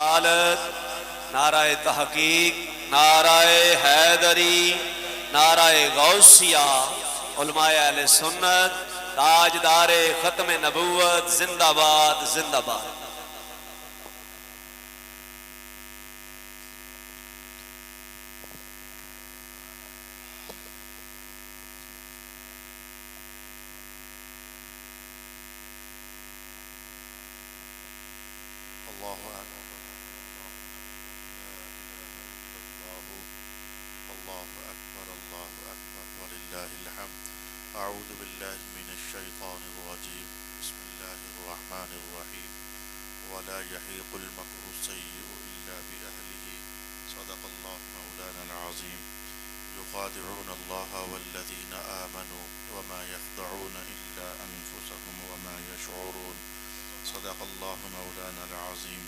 رسالت، نعرہ تحقیق، نعرہ حیدری، نعرہ غوثیہ، علماء اہل سنت، تاجدار ختم نبوت، زندہ باد زندہ باد۔ أعوذ بالله من الشيطان الرجيم بسم الله الرحمن الرحيم ولا يحيق المكر السيء إلا بأهله صدق الله مولانا العظيم يخادعون الله والذين آمنوا وما يخدعون إلا أنفسهم وما يشعرون صدق الله مولانا العظيم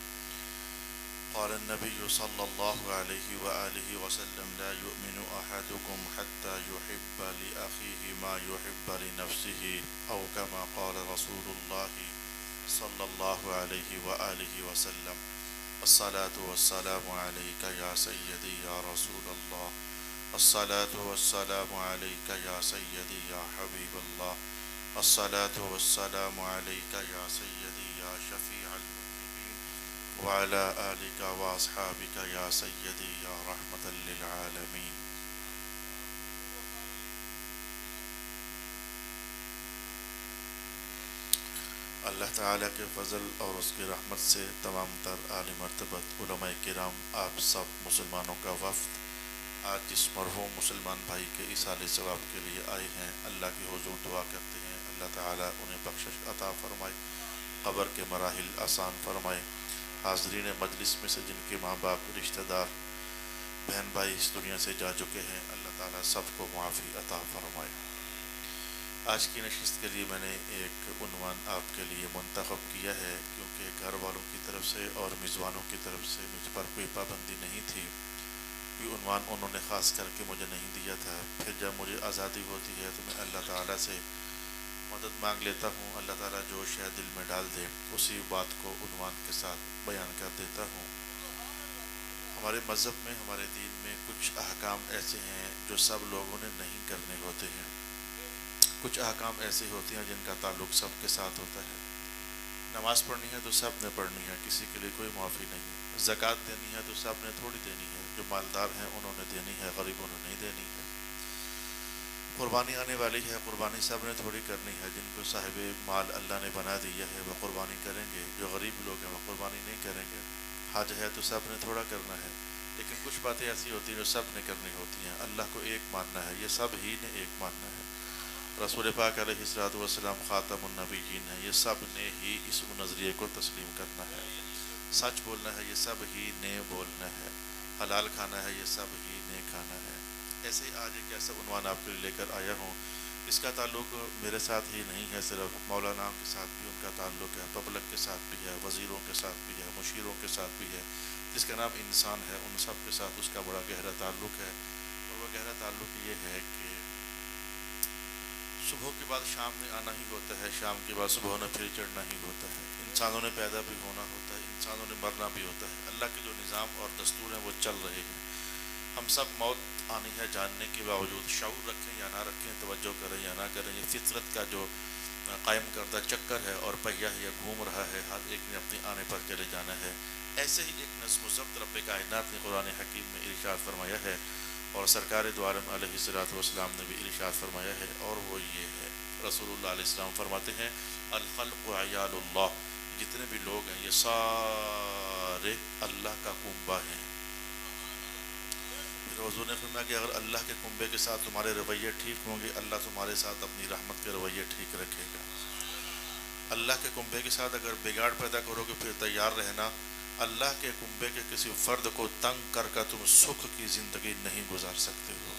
قال النبي صلى الله عليه وآله وسلم لا يؤمن أحدكم حتى يحب لأخيه ما يحب لنفسه أو كما قال رسول الله صلى الله عليه وآله وسلم الصلاة والسلام عليك يا سيدي يا رسول الله الصلاة والسلام عليك يا سيدي يا حبيب الله الصلاة والسلام عليك يا سيدي يا شفيع المؤمنين وعلى آلك وأصحابك يا سيدي يا رحمة للعالمين۔ اللہ تعالیٰ کے فضل اور اس کی رحمت سے تمام تر عالی مرتبت علماء کرام، آپ سب مسلمانوں کا وفد آج جس مرحوم مسلمان بھائی کے ایصال ثواب کے لیے آئے ہیں، اللہ کی حضور دعا کرتے ہیں اللہ تعالیٰ انہیں بخشش عطا فرمائے، قبر کے مراحل آسان فرمائے۔ حاضرین مجلس میں سے جن کے ماں باپ، رشتہ دار، بہن بھائی اس دنیا سے جا چکے ہیں، اللہ تعالیٰ سب کو معافی عطا فرمائے۔ آج کی نشست کے لیے میں نے ایک عنوان آپ کے لیے منتخب کیا ہے، کیونکہ گھر والوں کی طرف سے اور میزبانوں کی طرف سے مجھ پر کوئی پابندی نہیں تھی، کوئی عنوان انہوں نے خاص کر کے مجھے نہیں دیا تھا۔ پھر جب مجھے آزادی ہوتی ہے تو میں اللہ تعالیٰ سے مدد مانگ لیتا ہوں، اللہ تعالیٰ جو شاید دل میں ڈال دے اسی بات کو عنوان کے ساتھ بیان کر دیتا ہوں۔ ہمارے مذہب میں، ہمارے دین میں کچھ احکام ایسے ہیں جو سب لوگوں نے نہیں کرنے ہوتے ہیں، کچھ احکام ایسے ہوتے ہیں جن کا تعلق سب کے ساتھ ہوتا ہے۔ نماز پڑھنی ہے تو سب نے پڑھنی ہے، کسی کے لیے کوئی معافی نہیں۔ زکوٰۃ دینی ہے تو سب نے تھوڑی دینی ہے، جو مالدار ہیں انہوں نے دینی ہے، غریبوں نے نہیں دینی ہے۔ قربانی آنے والی ہے، قربانی سب نے تھوڑی کرنی ہے، جن کو صاحب مال اللہ نے بنا دیا ہے وہ قربانی کریں گے، جو غریب لوگ ہیں وہ قربانی نہیں کریں گے۔ حج ہے تو سب نے تھوڑا کرنا ہے، لیکن کچھ باتیں ایسی ہوتی ہیں جو سب نے کرنی ہوتی ہیں۔ اللہ کو ایک ماننا ہے، یہ سب ہی نے ایک ماننا ہے۔ رسول پاک علیہ الصلوۃ والسلام خاتم النبیین ہیں، یہ سب نے ہی اس نظریے کو تسلیم کرنا ہے۔ سچ بولنا ہے، یہ سب ہی نے بولنا ہے۔ حلال کھانا ہے، یہ سب ہی نے کھانا ہے۔ ایسے ہی آج ایک ایسا عنوان آپ کے لیے لے کر آیا ہوں، اس کا تعلق میرے ساتھ ہی نہیں ہے صرف، مولانا کے ساتھ بھی ان کا تعلق ہے، پبلک کے ساتھ بھی ہے، وزیروں کے ساتھ بھی ہے، مشیروں کے ساتھ بھی ہے۔ جس کا نام انسان ہے ان سب کے ساتھ اس کا بڑا گہرا تعلق ہے، اور وہ گہرا تعلق یہ ہے کہ صبح کے بعد شام نے آنا ہی ہوتا ہے، شام کے بعد صبح نے پھر چڑھنا ہی ہوتا ہے۔ انسانوں نے پیدا بھی ہونا ہوتا ہے، انسانوں نے مرنا بھی ہوتا ہے۔ اللہ کے جو نظام اور دستور ہیں وہ چل رہے ہیں۔ ہم سب موت آنی ہے جاننے کے باوجود شعور رکھیں یا نہ رکھیں، توجہ کریں یا نہ کریں، یہ فطرت کا جو قائم کردہ چکر ہے اور پہیہ ہے یہ گھوم رہا ہے، ہر ایک نے اپنے آنے پر چلے جانا ہے۔ ایسے ہی ایک نظم و ضبط رب کائنات نے قرآن حکیم میں ارشاد فرمایا ہے، اور سرکار دو عالم علیہ الصلوۃ والسلام نے بھی ارشاد فرمایا ہے، اور وہ یہ ہے، رسول اللہ علیہ السلام فرماتے ہیں الخلق عیال اللہ، جتنے بھی لوگ ہیں یہ سارے اللہ کا کنبہ ہیں۔ پھر حضور نے فرمایا کہ اگر اللہ کے کنبے کے ساتھ تمہارے رویے ٹھیک ہوں گے، اللہ تمہارے ساتھ اپنی رحمت کے رویے ٹھیک رکھے گا۔ اللہ کے کنبے کے ساتھ اگر بگاڑ پیدا کرو گے پھر تیار رہنا، اللہ کے کنبے کے کسی فرد کو تنگ کر کر تم سکھ کی زندگی نہیں گزار سکتے ہو۔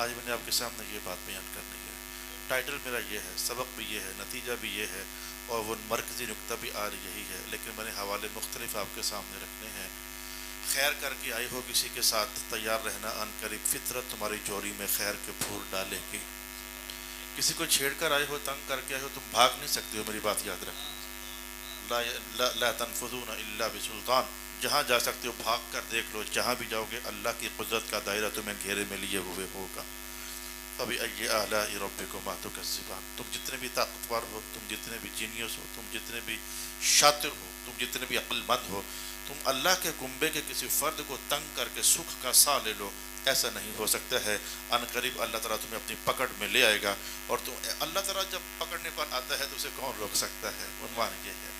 آج میں نے آپ کے سامنے یہ بات بیان کرنی ہے، ٹائٹل میرا یہ ہے، سبق بھی یہ ہے، نتیجہ بھی یہ ہے، اور وہ مرکزی نقطہ بھی آج یہی ہے، لیکن میں نے حوالے مختلف آپ کے سامنے رکھنے ہیں۔ خیر کر کے آئے ہو کسی کے ساتھ، تیار رہنا، ان قریب فطرت تمہاری جوڑی میں خیر کے پھول ڈالے گی۔ کسی کو چھیڑ کر آئے ہو، تنگ کر کے آئے ہو، تم بھاگ نہیں سکتے ہو، میری بات یاد رکھو۔ لا تنفذون الا بسلطان، جہاں جا سکتے ہو بھاگ کر دیکھ لو، جہاں بھی جاؤ گے اللہ کی قدرت کا دائرہ تمہیں گھیرے میں لیے ہوئے ہوگا۔ فَبِأَيِّ آلَاءِ رَبِّكُمَا تُكَذِّبَانِ، تم جتنے بھی طاقتور ہو، تم جتنے بھی جینیس ہو، تم جتنے بھی شاطر ہو، تم جتنے بھی عقل مند ہو، تم اللہ کے کنبے کے کسی فرد کو تنگ کر کے سکھ کا سا لے لو، ایسا نہیں ہو سکتا ہے۔ ان قریب اللہ تعالیٰ تمہیں اپنی پکڑ میں لے آئے گا، اور اللہ تعالیٰ جب پکڑنے پر آتا ہے تو اسے کون روک سکتا ہے؟ عنوان یہ ہے،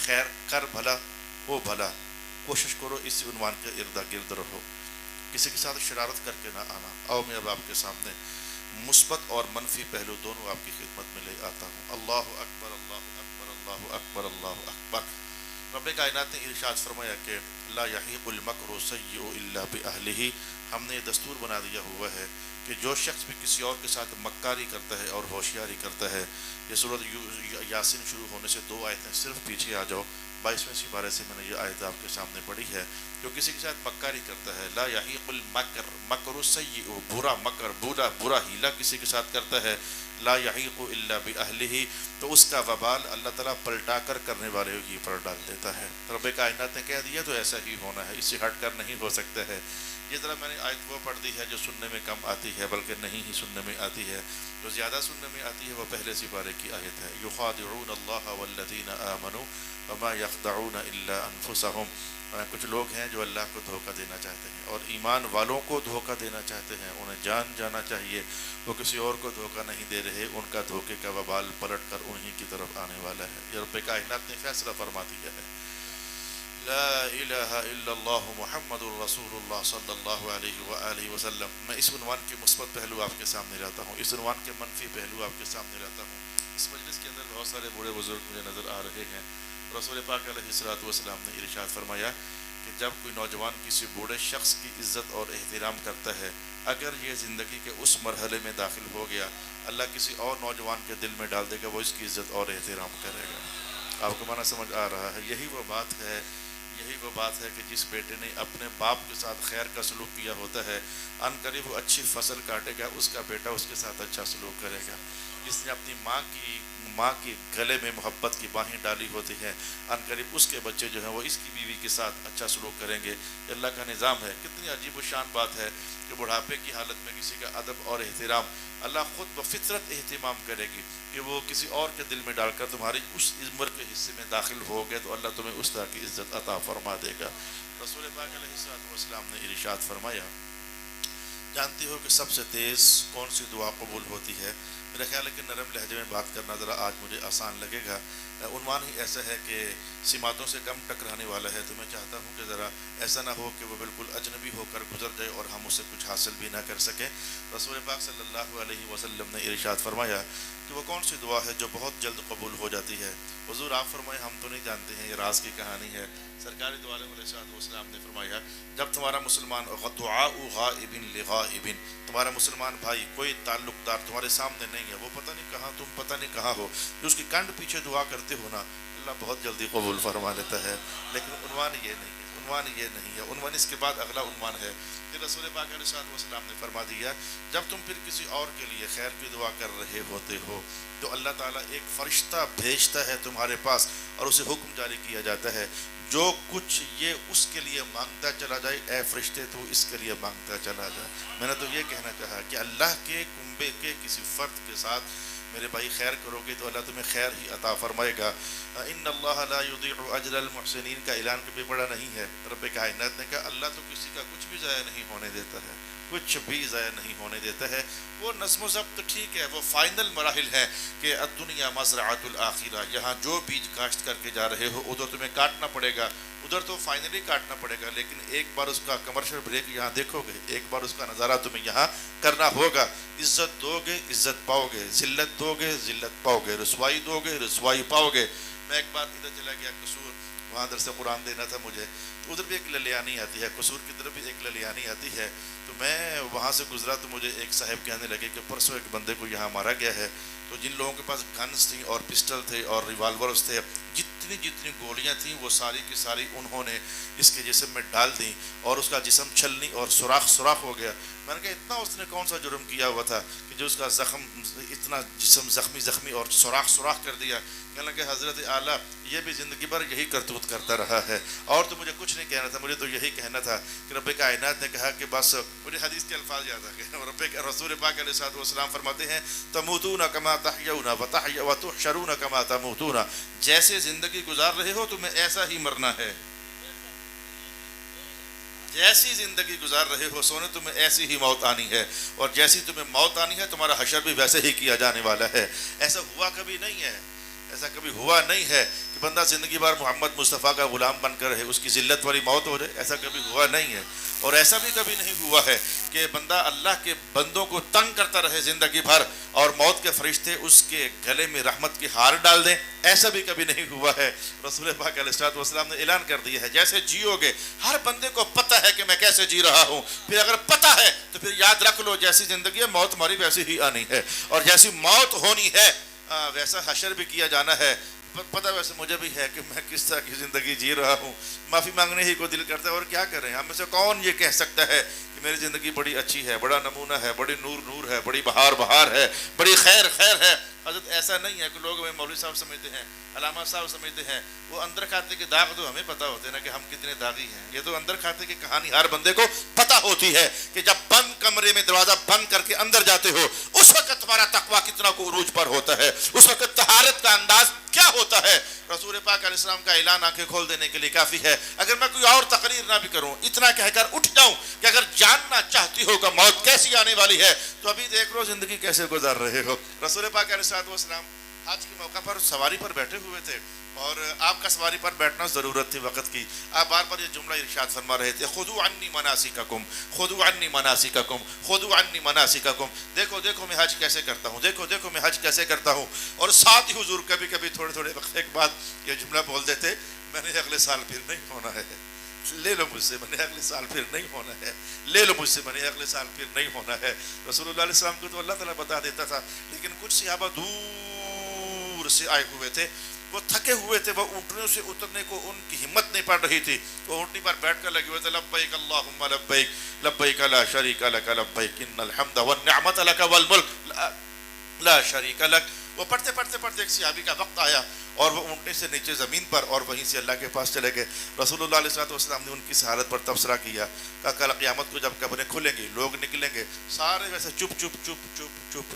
خیر کر بھلا ہو بھلا، کوشش کرو اس عنوان کے ارد گرد رہو، کسی کے ساتھ شرارت کر کے نہ آنا۔ آؤ میں اب آپ کے سامنے مثبت اور منفی پہلو دونوں آپ کی خدمت میں لے آتا ہوں۔ اللہ اکبر، اللہ اکبر، اللہ اکبر، اللہ اکبر۔ رب کائنات نے ارشاد فرمایا کہ لا یحیق المکر السیئ الا باہلہ، ہم نے یہ دستور بنا دیا ہوا ہے کہ جو شخص بھی کسی اور کے ساتھ مکاری کرتا ہے اور ہوشیاری کرتا ہے، یہ سورۃ یاسین شروع ہونے سے 2 آیتیں صرف پیچھے آ جاؤ، 22ویں سپارے سے میں نے یہ آیت آپ کے سامنے پڑھی ہے۔ جو کسی کے ساتھ مکاری کرتا ہے، لا یحیق المکر، مکر السیئ، برا مکر، برا ہیلا کسی کے ساتھ کرتا ہے، لا یحیق الا باہلہ، تو اس کا وبال اللہ تعالیٰ پلٹا کر کرنے والے ہی پر ڈال دیتا ہے۔ رب کائنات نے کہہ دیا تو ایسا ہی ہونا ہے، اس سے ہٹ کر نہیں ہو سکتا ہے۔ یہ ذرا میں نے آیت وہ پڑھ دی ہے جو سننے میں کم آتی ہے، بلکہ نہیں ہی سننے میں آتی ہے، جو زیادہ سننے میں آتی ہے وہ پہلے سپارے کی آیت ہے، یخادعون اللہ والذین آمنوا وما یخدعون الا انفسهم۔ کچھ لوگ ہیں جو اللہ کو دھوکہ دینا چاہتے ہیں اور ایمان والوں کو دھوکہ دینا چاہتے ہیں، انہیں جان جانا چاہیے وہ کسی اور کو دھوکہ نہیں دے رہے، ان کا دھوکے کا وبال پلٹ کر انہی کی طرف آنے والا ہے۔ یہ رب کائنات نے فیصلہ فرما دیا ہے۔ لا الہ الا اللہ محمد الرسول اللہ صلی اللہ علیہ وآلہ وسلم۔ میں اس عنوان کے مثبت پہلو آپ کے سامنے لاتا ہوں، اس عنوان کے منفی پہلو آپ کے سامنے لاتا ہوں۔ اس مجلس کے اندر بہت سارے بوڑھے بزرگ مجھے نظر آ رہے ہیں۔ رسول پاک علیہ الصلوۃ والسلام نے ارشاد فرمایا کہ جب کوئی نوجوان کسی بوڑھے شخص کی عزت اور احترام کرتا ہے، اگر یہ زندگی کے اس مرحلے میں داخل ہو گیا، اللہ کسی اور نوجوان کے دل میں ڈال دے گا، وہ اس کی عزت اور احترام کرے گا۔ آپ کو معنی سمجھ آ رہا ہے؟ یہی وہ بات ہے کہ جس بیٹے نے اپنے باپ کے ساتھ خیر کا سلوک کیا ہوتا ہے، ان قریب وہ اچھی فصل کاٹے گا، اس کا بیٹا اس کے ساتھ اچھا سلوک کرے گا۔ جس نے اپنی ماں کی گلے میں محبت کی باہیں ڈالی ہوتی ہیں، ان قریب اس کے بچے جو ہیں وہ اس کی بیوی کے ساتھ اچھا سلوک کریں گے۔ یہ اللہ کا نظام ہے۔ کتنی عجیب و شان بات ہے کہ بڑھاپے کی حالت میں کسی کا ادب اور احترام اللہ خود بفطرت اہتمام کرے گی کہ وہ کسی اور کے دل میں ڈال کر تمہاری اس عمر کے حصے میں داخل ہو گئے تو اللہ تمہیں اس طرح کی عزت عطا فرما دے گا۔ رسول پاک علیہ السلام نے ارشاد فرمایا، جانتی ہو کہ سب سے تیز کون سی دعا قبول ہوتی ہے؟ میرا خیال ہے کہ نرم لہجے میں بات کرنا ذرا آج مجھے آسان لگے گا۔ عنوان ہی ایسا ہے کہ سماعتوں سے کم ٹکرانے والا ہے، تو میں چاہتا ہوں کہ ذرا ایسا نہ ہو کہ وہ بالکل اجنبی ہو کر گزر جائے اور ہم اس سے کچھ حاصل بھی نہ کر سکیں۔ رسول پاک صلی اللہ علیہ وسلم نے ارشاد فرمایا کہ وہ کون سی دعا ہے جو بہت جلد قبول ہو جاتی ہے؟ حضور آپ فرمائے ہم تو نہیں جانتے ہیں، یہ راز کی کہانی ہے۔ سرکار دو عالم علیہ السلام نے فرمایا، جب تمہارا مسلمان دعاء غائب لغائب، تمہارا مسلمان بھائی کوئی تعلق دار تمہارے سامنے نہیں ہے، وہ پتہ نہیں کہاں، تم پتہ نہیں کہاں ہو، جو اس کی کنڈ پیچھے دعا کرتے ہو نا، اللہ بہت جلدی قبول فرما لیتا ہے۔ لیکن عنوان یہ نہیں ہے، عنوان اس کے بعد اگلا عنوان ہے کہ رسول پاک علیہ السلام نے فرما دیا، جب تم پھر کسی اور کے لیے خیر کی دعا کر رہے ہوتے ہو تو اللہ تعالیٰ ایک فرشتہ بھیجتا ہے تمہارے پاس اور اسے حکم جاری کیا جاتا ہے، جو کچھ یہ اس کے لیے مانگتا چلا جائے، اے فرشتے تو اس کے لیے مانگتا چلا جائے۔ میں نے تو یہ کہنا چاہا کہ اللہ کے کنبے کے کسی فرد کے ساتھ میرے بھائی خیر کرو گے تو اللہ تمہیں خیر ہی عطا فرمائے گا۔ ان اللہ لا یضیع اجر المحسنین کا اعلان کبھی بڑا نہیں ہے۔ رب کائنات نے کہا اللہ تو کسی کا کچھ بھی ضائع نہیں ہونے دیتا ہے، کچھ بھی ضائع نہیں ہونے دیتا ہے۔ وہ نظم و ضبط ٹھیک ہے، وہ فائنل مراحل ہے کہ الدنیا مزرعۃ الآخرہ، یہاں جو بیج کاشت کر کے جا رہے ہو ادھر تمہیں کاٹنا پڑے گا، ادھر تو فائنلی کاٹنا پڑے گا، لیکن ایک بار اس کا کمرشل بریک یہاں دیکھو گے، ایک بار اس کا نظارہ تمہیں یہاں کرنا ہوگا۔ عزت دو گے عزت پاؤ گے، ذلت دو گے ذلت پاؤ گے، رسوائی دو گے رسوائی پاؤ گے۔ میں ایک بار ادھر چلا گیا قصور، وہاں درس قرآن دینا تھا مجھے، تو ادھر بھی ایک للیانی آتی ہے، قصور کی طرف بھی ایک للیانی آتی ہے، تو میں وہاں سے گزرا تو مجھے ایک صاحب کہنے لگے کہ پرسوں ایک بندے کو یہاں مارا گیا ہے، تو جن لوگوں کے پاس گنز تھیں اور پسٹل تھے اور ریوالورز تھے، جتنی گولیاں تھیں وہ ساری کی ساری انہوں نے اس کے جسم میں ڈال دیں اور اس کا جسم چھلنی اور سوراخ ہو گیا۔ میں نے کہا اتنا اس نے کون سا جرم کیا ہوا تھا کہ جو اس کا زخم اتنا جسم زخمی اور سوراخ کر دیا کہنے لگے حضرت اعلیٰ یہ بھی زندگی بھر یہی کرتوت کرتا رہا ہے، اور تو مجھے کچھ نہیں کہنا تھا، مجھے تو یہی کہنا تھا کہ رب کائنات نے کہا کہ بس، مجھے حدیث کے الفاظ یاد آ گئے، رسول پاک علیہ الصلوۃ والسلام فرماتے ہیں تموتون کما تحیون وتحشرون کما تموتون، جیسے زندگی گزار رہے ہو تمہیں ایسا ہی مرنا ہے، جیسی زندگی گزار رہے ہو سونے تمہیں ایسی ہی موت آنی ہے، اور جیسی تمہیں موت آنی ہے تمہارا حشر بھی ویسے ہی کیا جانے والا ہے۔ ایسا ہوا کبھی نہیں ہے، ایسا کبھی ہوا نہیں ہے کہ بندہ زندگی بھر محمد مصطفیٰ کا غلام بن کر رہے، اس کی ذلت والی موت ہو جائے، ایسا کبھی ہوا نہیں ہے۔ اور ایسا بھی کبھی نہیں ہوا ہے کہ بندہ اللہ کے بندوں کو تنگ کرتا رہے زندگی بھر اور موت کے فرشتے اس کے گلے میں رحمت کی ہار ڈال دیں، ایسا بھی کبھی نہیں ہوا ہے۔ رسول پاک علیہ الصلوۃ والسلام نے اعلان کر دیا ہے جیسے جیو گے، ہر بندے کو پتہ ہے کہ میں کیسے جی رہا ہوں، پھر اگر پتہ ہے تو پھر یاد رکھ لو جیسی زندگی ہے موت ہماری ویسی ہی آنی ہے، اور جیسی موت ہونی ہے ویسا حشر بھی کیا جانا ہے۔ پتہ ویسے مجھے بھی ہے کہ میں کس طرح کی زندگی جی رہا ہوں، معافی مانگنے ہی کو دل کرتا ہے، اور کیا کریں، ہم میں سے کون یہ کہہ سکتا ہے کہ میری زندگی بڑی اچھی ہے، بڑا نمونہ ہے، بڑی نور ہے، بڑی بہار ہے، بڑی خیر ہے۔ حضرت ایسا نہیں ہے کہ لوگ ہمیں مولوی صاحب سمجھتے ہیں، علامہ صاحب سمجھتے ہیں، وہ اندر کھاتے کے داغ تو ہمیں پتہ ہوتے ہیں نا کہ ہم کتنے داغی ہیں، یہ تو اندر کھاتے کی کہانی ہر بندے کو پتہ ہوتی ہے کہ جب بند کمرے میں دروازہ بند کر کے اندر جاتے ہو اس وقت تمہارا تقویٰ کتنا کو عروج پر ہوتا ہے، اس وقت طہارت کا انداز کیا ہوتا ہے۔ رسول پاک علیہ السلام کا اعلان آنکھیں کھول دینے کے لیے کافی ہے۔ اگر میں کوئی اور تقریر نہ بھی کروں، اتنا کہہ کر اٹھ جاؤں کہ اگر جاننا چاہتی ہو کہ موت کیسی آنے والی ہے تو ابھی دیکھ لو زندگی کیسے گزار رہے ہو۔ رسول پاک علیہ الصلوۃ والسلام حج کے موقع پر سواری پر بیٹھے ہوئے تھے، اور آپ کا سواری پر بیٹھنا ضرورت تھی وقت کی۔ آپ بار بار یہ جملہ ارشاد فرما رہے تھے خذوا عنی مناسککم، خذوا عنی مناسککم، خذوا عنی مناسککم، دیکھو میں حج کیسے کرتا ہوں، دیکھو میں حج کیسے کرتا ہوں۔ اور ساتھ ہی حضور کبھی کبھی تھوڑے وقت ایک بعد یہ جملہ بول دیتے میں نے اگلے سال پھر نہیں ہونا ہے، لے لو مجھ سے، میں نے اگلے سال پھر نہیں ہونا ہے، لے لو مجھ سے، میں نے اگلے سال پھر نہیں ہونا ہے۔ رسول اللہ علیہ السلام کو تو اللہ تعالیٰ بتا دیتا تھا، لیکن کچھ صحابہ دور سے آئے ہوئے تھے، وہ تھکے ہوئے تھے، وہ اونٹنیوں سے اترنے کو ان کی ہمت نہیں پڑ رہی تھی، وہ اونٹنی پر بیٹھ کر لگے ہوئے تھے لبیک اللہم لبیک لبیک لا شریک لک لبیک ان الحمد والنعمت لک والملک لا شریک لک۔ وہ پڑھتے ایک صحابی کا وقت آیا اور وہ اونٹنے سے نیچے زمین پر اور وہیں سے اللہ کے پاس چلے گئے۔ رسول اللہ علیہ الصلوۃ والسلام نے ان کی حالت پر تبصرہ کیا، کہا کل قیامت کو جب قبریں کھلیں گی لوگ نکلیں گے سارے ویسے چپ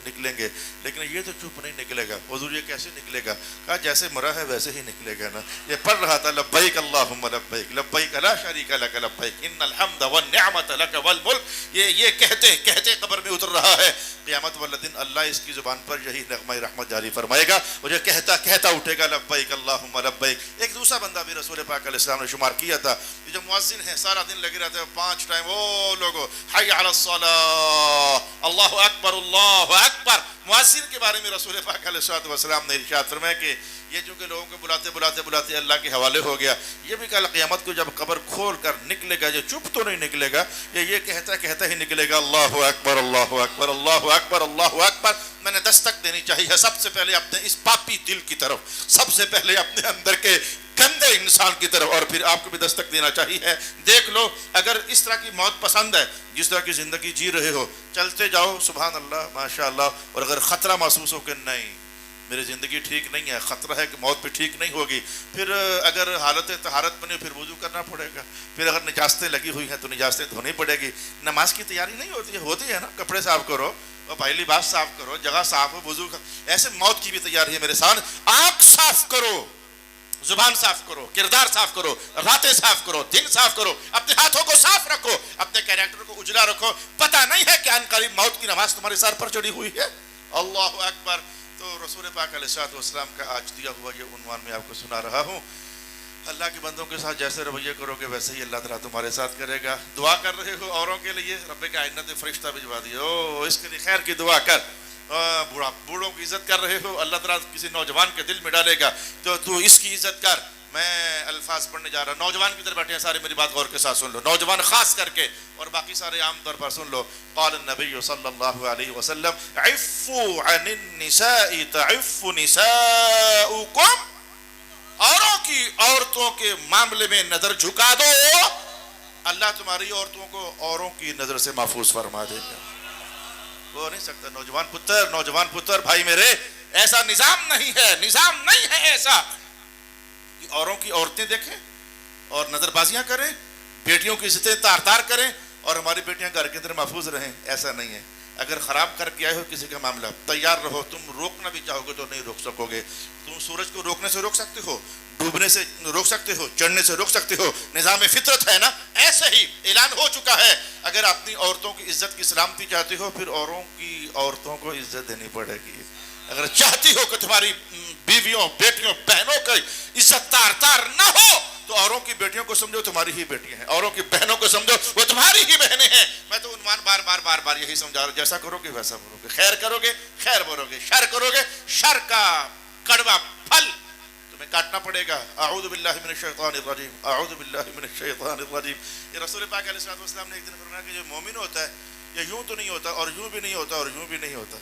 نکلیں گے، لیکن یہ تو چپ نہیں نکلے گا۔ حضور یہ کیسے نکلے گا؟ کہا جیسے مرا ہے ویسے ہی نکلے گا نا۔ یہ پڑھ رہا تھا لبیک اللہم لبیک لبیک لا شریک لک لبیک ان الحمد والنعمت لک والملک، یہ کہتے قبر میں اتر رہا ہے۔ قیامت والے دن اللہ اس کی زبان پر یہی نغمہ رحمت جاری فرمائے گا، اور یہ کہتا اٹھے گا لبیک اللہم لبیک۔ ایک دوسرا بندہ بھی رسول پاک علیہ السلام نے شمار کیا تھا، یہ جو مؤذن ہے سارا دن لگے رہتے ہیں 5 ٹائم، او لوگو حی علی الصلاۃ، اللہ اکبر اللہ اکبر۔ مؤذن کے بارے میں رسول پاک علیہ الصلوۃ والسلام نے ارشاد فرمایا کہ یہ چونکہ لوگوں کو بلاتے اللہ کے حوالے ہو گیا، یہ بھی کل قیامت کو جب قبر کھول کر نکلے گا یہ چپ تو نہیں نکلے گا، یہ کہتا ہی نکلے گا اللہ اکبر اللہ اکبر اللہ اکبر اللہ اکبر۔ میں نے دستک دینی چاہیے سب سے پہلے اپنے اس پاپی دل کی طرف، سب سے پہلے اپنے اندر کے گندے انسان کی طرف، اور پھر آپ کو بھی دستک دینا چاہیے۔ دیکھ لو اگر اس طرح کی موت پسند ہے، جس طرح کی زندگی جی رہے ہو، چلتے جاؤ سبحان اللہ ماشاء اللہ، اور اگر خطرہ محسوس ہو کہ نہیں میری زندگی ٹھیک نہیں ہے، خطرہ ہے کہ موت بھی ٹھیک نہیں ہوگی، پھر اگر حالت طہارت بنے پھر وضو کرنا پڑے گا، پھر اگر نجاستیں لگی ہوئی ہیں تو نجاستیں دھونی پڑے گی۔ نماز کی تیاری نہیں ہوتی ہے نا، کپڑے صاف کرو اور بھائی لباس صاف کرو، جگہ صاف ہو، وضو ایسے موت کی بھی تیاری ہے میرے سامنے۔ آنکھ صاف کرو، زبان صاف کرو، کردار صاف کرو، راتیں صاف کرو، دن صاف کرو، اپنے ہاتھوں کو صاف رکھو، اپنے کیریکٹر کو اجلا رکھو، پتہ نہیں ہے کہ ان قریب موت کی نماز تمہارے سر پر چڑھی ہوئی ہے۔ اللہ اکبر۔ تو رسول پاک علیہ الصلوۃ والسلام کا آج دیا ہوا یہ عنوان میں آپ کو سنا رہا ہوں۔ اللہ کے بندوں کے ساتھ جیسے رویہ کرو گے ویسے ہی اللہ تعالیٰ تمہارے ساتھ کرے گا۔ دعا کر رہے ہو اوروں کے لیے، رب کائنات نے فرشتہ بھجوا دیا، او اس کے لیے خیر کی دعا کر۔ بوڑھوں کی عزت کر رہے ہو، اللہ تعالیٰ کسی نوجوان کے دل میں ڈالے گا تو اس کی عزت کر۔ میں الفاظ پڑھنے جا رہا ہوں، نوجوان کی طرف بیٹھے ہیں سارے، میری بات غور کے ساتھ سن لو، نوجوان خاص کر کے، اور باقی سارے عام طور پر سن لو۔ قال النبی صلی اللہ علیہ وسلم عفوا عن النساء تعف نساؤکم، عورتوں کے معاملے میں نظر جھکا دو، اللہ تمہاری عورتوں کو اوروں کی نظر سے محفوظ فرما دے گا۔ ہو نہیں سکتا۔ نوجوان پتر بھائی میرے، ایسا نظام نہیں ہے، نظام نہیں ہے ایسا کہ اوروں کی عورتیں دیکھیں اور نظر بازیاں کریں، بیٹیوں کی عزتیں تار تار کریں اور ہماری بیٹیاں گھر کے اندر محفوظ رہیں. ایسا نہیں ہے. اگر خراب کر کے آئے ہو کسی کا معاملہ، تیار رہو. تم روکنا بھی چاہو گے تو نہیں روک سکو گے. تم سورج کو روکنے سے روک سکتے ہو، ڈوبنے سے روک سکتے ہو، چڑھنے سے روک سکتے ہو. نظام فطرت ہے نا. ایسے ہی اعلان ہو چکا ہے. اگر اپنی عورتوں کی عزت کی سلامتی چاہتے ہو، پھر اوروں کی عورتوں کو عزت دینی پڑے گی. اگر چاہتی ہو کہ تمہاری بیویوں، بیٹیوں، بہنوں کی عزت تار تار نہ ہو، تو اوروں کی بیٹیوں کو سمجھو تمہاری ہی بیٹیاں ہیں، اوروں کی بہنوں کو سمجھو وہ تمہاری ہی بہنیں ہیں. میں تو عنوان بار بار بار بار یہی سمجھا رہا ہوں. جیسا کرو گے ویسا بولو گے. خیر کرو گے خیر بولو گے، شر کرو گے شر کا کڑوا پھل تمہیں کاٹنا پڑے گا. اعوذ باللہ من الشیطان الرجیم، اعوذ باللہ من الشیطان الرجیم. یہ رسول پاک علیہ الصلوۃ والسلام نے ایک دن فرمایا کہ جو مومن ہوتا ہے یہ یوں تو نہیں ہوتا اور یوں بھی نہیں ہوتا اور یوں بھی نہیں ہوتا.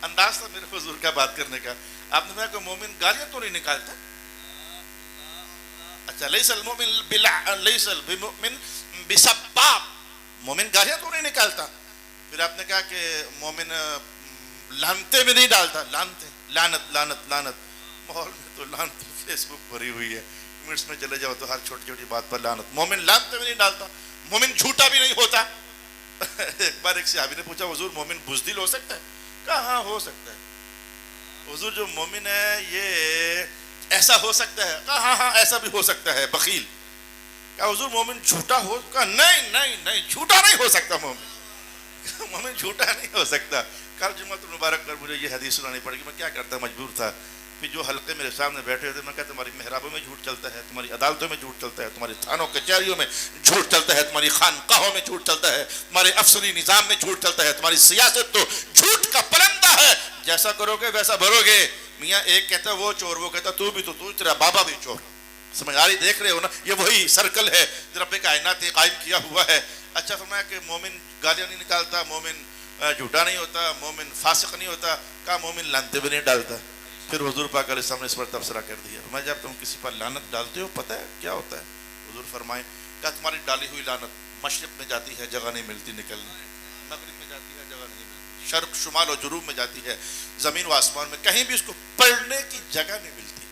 انداز تھا میرے حضور کا بات کرنے کا. آپ نے کہا کہ مومن گالیاں تو نہیں نکالتا. اچھا، لیس المؤمن بسباب، مومن گالیاں تو نہیں نکالتا. پھر آپ نے کہا کہ مومن لانتے میں نہیں ڈالتا. لانتے، لعنت لعنت لعنت. ماحول میں تو لعنت فیس بک بھری ہوئی ہے، منٹس میں چلے جاؤ تو ہر چھوٹی چھوٹی بات پر لعنت. مومن لانتے میں نہیں ڈالتا. مومن جھوٹا بھی نہیں ہوتا. ایک بار ایک صحابی نے پوچھا حضور مومن بزدل ہو سکتا ہے؟ کہا ہاں ہو سکتا ہے. حضور جو مومن ہے یہ ایسا ہو سکتا ہے؟ کہا ہاں ہاں ایسا بھی ہو سکتا ہے. بخیل. کہا حضور مومن جھوٹا ہو؟ کہا نہیں نہیں نہیں، جھوٹا نہیں ہو سکتا مومن. مومن جھوٹا نہیں ہو سکتا. کل جمعہ المبارک پر مجھے یہ حدیث سنانی پڑی. میں کیا کرتا مجبور تھا. پھر جو حلقے میرے سامنے بیٹھے ہوئے تھے میں کہا تمہاری محرابوں میں جھوٹ چلتا ہے، تمہاری عدالتوں میں جھوٹ چلتا ہے، تمہاری تھانوں کچہریوں میں جھوٹ چلتا ہے، تمہاری خانقاہوں میں جھوٹ چلتا ہے، تمہارے افسری نظام میں جھوٹ چلتا ہے. تمہاری سیاست تو جھوٹ کا پرندہ ہے. جیسا کرو گے ویسا بھرو گے. میاں ایک کہتا وہ چور، وہ کہتا تو بھی، تو تیرا بابا بھی چور. سمجھ آ رہی؟ دیکھ رہے ہو نا، یہ وہی سرکل ہے جو رب کائنات نے قائم کیا ہوا ہے. اچھا فرمایا کہ مومن گالیاں نہیں نکالتا، مومن جھوٹا نہیں ہوتا، مومن فاسق نہیں ہوتا. کہا مومن لانتے بھی نہیں ڈالتا. پھر حضور پاک علیہ السلام نے اس پر تبصرہ کر دیا. میں جب تم کسی پر لعنت ڈالتے ہو پتہ ہے کیا ہوتا ہے؟ حضور فرمائیں کہ تمہاری ڈالی ہوئی لعنت مشرق میں جاتی ہے، جگہ نہیں ملتی نکلنے، مغرب میں جاتی ہے، جگہ نہیں ملتی، شرق شمال و جنوب میں جاتی ہے، زمین و آسمان میں کہیں بھی اس کو پڑھنے کی جگہ نہیں ملتی.